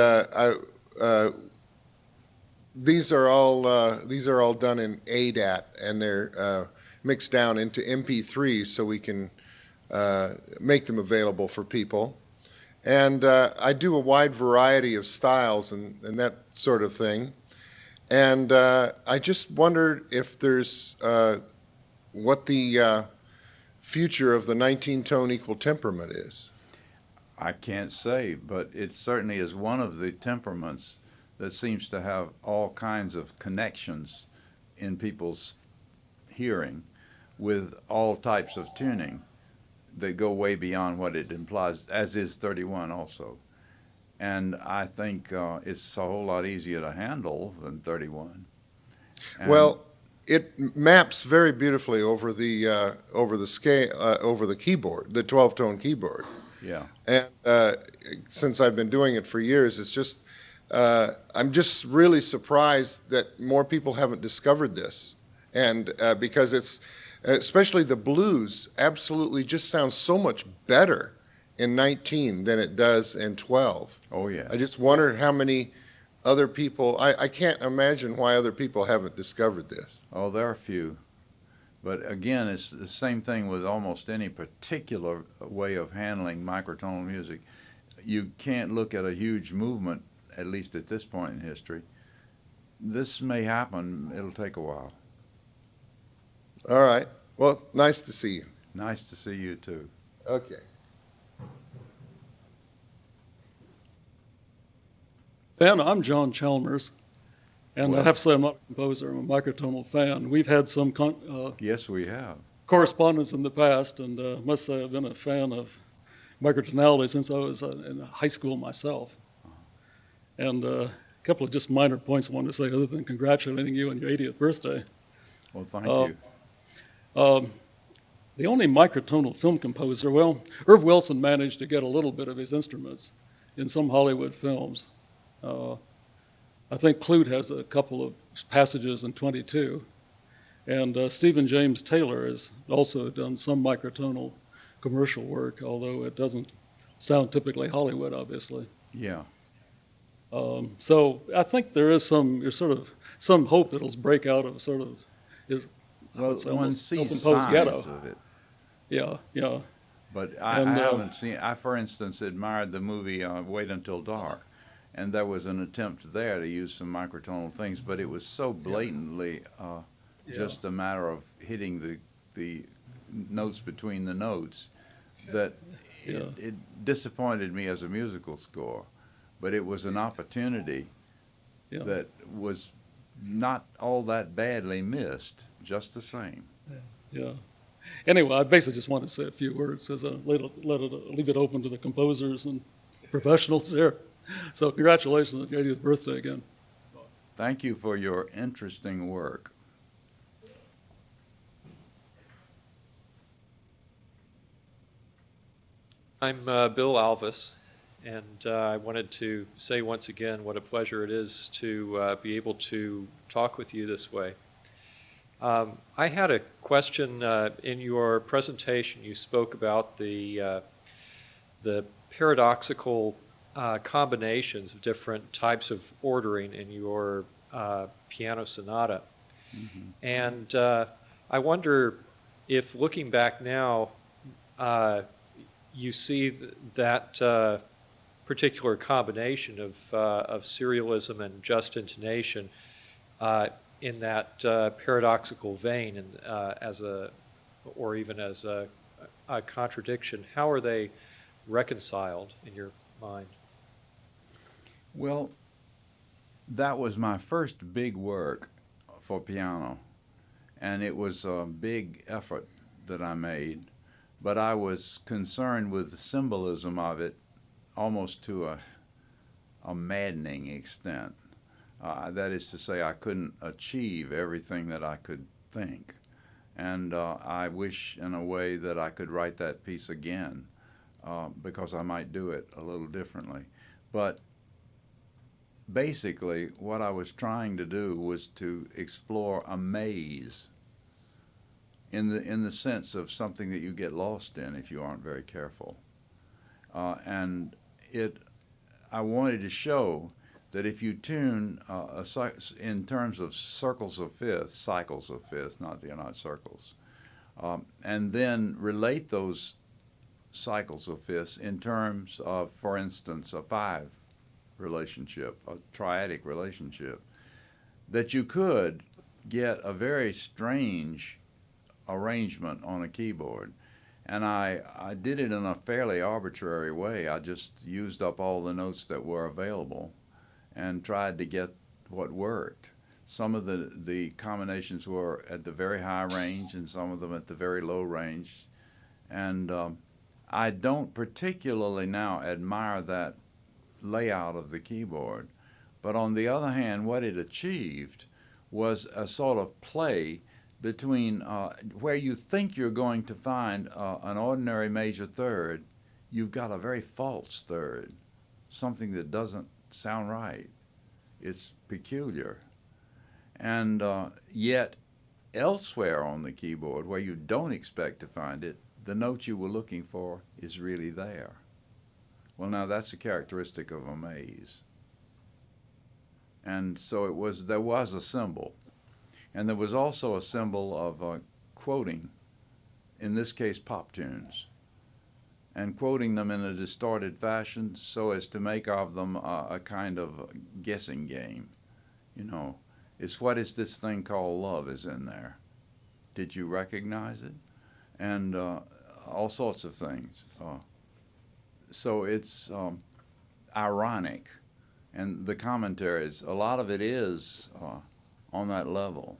these are all done in ADAT, and they're mixed down into MP3 so we can make them available for people. And I do a wide variety of styles and that sort of thing. And I just wondered if there's what the future of the 19-tone equal temperament is. I can't say, but it certainly is one of the temperaments that seems to have all kinds of connections in people's hearing with all types of tuning that go way beyond what it implies, as is 31 also. And I think it's a whole lot easier to handle than 31. And well, it maps very beautifully over the scale, over the keyboard, the 12-tone keyboard. yeah, And since I've been doing it for years, it's just I'm just really surprised that more people haven't discovered this. And because it's, especially the blues, absolutely just sounds so much better in 19 than it does in 12. oh yeah. I just wonder how many other people, I can't imagine why other people haven't discovered this. Oh, there are a few. But again, it's the same thing with almost any particular way of handling microtonal music. You can't look at a huge movement, at least at this point in history. This may happen. It'll take a while. All right. Well, nice to see you. Nice to see you, too. Okay. Ben, I'm John Chalmers, and Well. I have to say I'm not a composer. I'm a microtonal fan. We've had some Yes, we have. correspondence in the past, and must say I've been a fan of Microtonality since I was in high school myself. And a couple of just minor points I wanted to say, other than congratulating you on your 80th birthday. Well, thank you. The only microtonal film composer, well, Irv Wilson managed to get a little bit of his instruments in some Hollywood films. I think Clute has a couple of passages in 22. And Stephen James Taylor has also done some microtonal commercial work, although it doesn't sound typically Hollywood, obviously. Yeah. So I think there is some hope it'll break out of sort of one sees self-imposed signs ghetto. of it. Yeah, yeah. But I haven't seen. I, for instance, admired the movie Wait Until Dark, and there was an attempt there to use some microtonal things, but it was so blatantly just a matter of hitting the notes between the notes that it disappointed me as a musical score. But it was an opportunity that was not all that badly missed, just the same. Yeah. Anyway, I basically just wanted to say a few words as I leave it open to the composers and professionals here. So congratulations on your 80th birthday again. Thank you for your interesting work. I'm Bill Alvis, and I wanted to say once again what a pleasure it is to be able to talk with you this way. I had a question in your presentation. You spoke about the paradoxical combinations of different types of ordering in your piano sonata. Mm-hmm. And I wonder if, looking back now, you see that particular combination of serialism and just intonation in that paradoxical vein, and or even as a contradiction. How are they reconciled in your mind? Well, that was my first big work for piano, and it was a big effort that I made, but I was concerned with the symbolism of it almost to a maddening extent. That is to say, I couldn't achieve everything that I could think. And I wish in a way that I could write that piece again, because I might do it a little differently. But basically, what I was trying to do was to explore a maze in the sense of something that you get lost in if you aren't very careful. And I wanted to show that if you tune in terms of circles of fifths, cycles of fifths, they're not circles, and then relate those cycles of fifths in terms of, for instance, a five relationship, a triadic relationship, that you could get a very strange arrangement on a keyboard. And I did it in a fairly arbitrary way. I just used up all the notes that were available and tried to get what worked. Some of the combinations were at the very high range and some of them at the very low range. And I don't particularly now admire that layout of the keyboard. But on the other hand, what it achieved was a sort of play between where you think you're going to find an ordinary major third, you've got a very false third, something that doesn't sound right. It's peculiar. And yet elsewhere on the keyboard, where you don't expect to find it, the note you were looking for is really there. Well, now that's a characteristic of a maze. And so there was a symbol. And there was also a symbol of quoting, in this case pop tunes, and quoting them in a distorted fashion so as to make of them a kind of guessing game. You know, it's what is this thing called love is in there. Did you recognize it? And all sorts of things. So it's ironic. And the commentaries, a lot of it is on that level.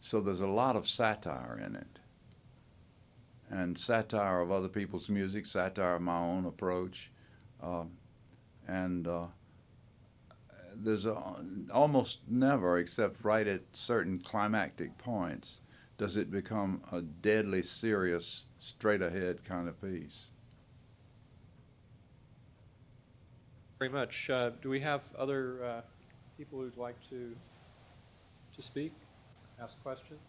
So there's a lot of satire in it. And satire of other people's music, satire of my own approach. There's almost never, except right at certain climactic points, does it become a deadly serious, straight-ahead kind of piece. Very much. Do we have other people who'd like to speak, ask questions?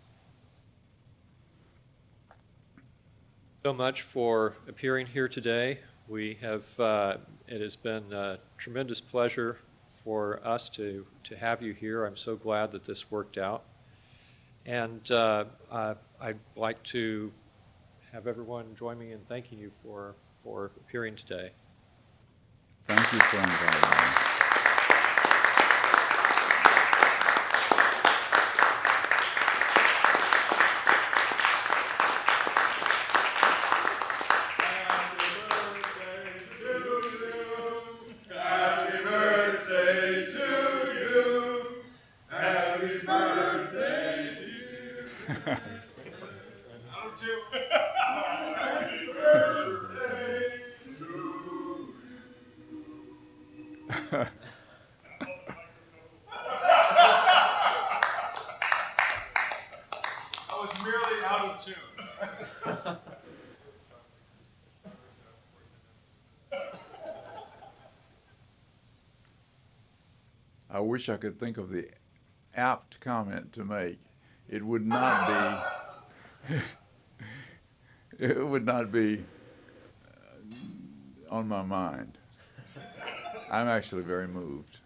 So much for appearing here today. We have, it has been a tremendous pleasure for us to have you here. I'm so glad that this worked out. And I'd like to have everyone join me in thanking you for appearing today. Thank you for inviting me. I wish I could think of the apt comment to make. It would not be. It would not be on my mind. I'm actually very moved.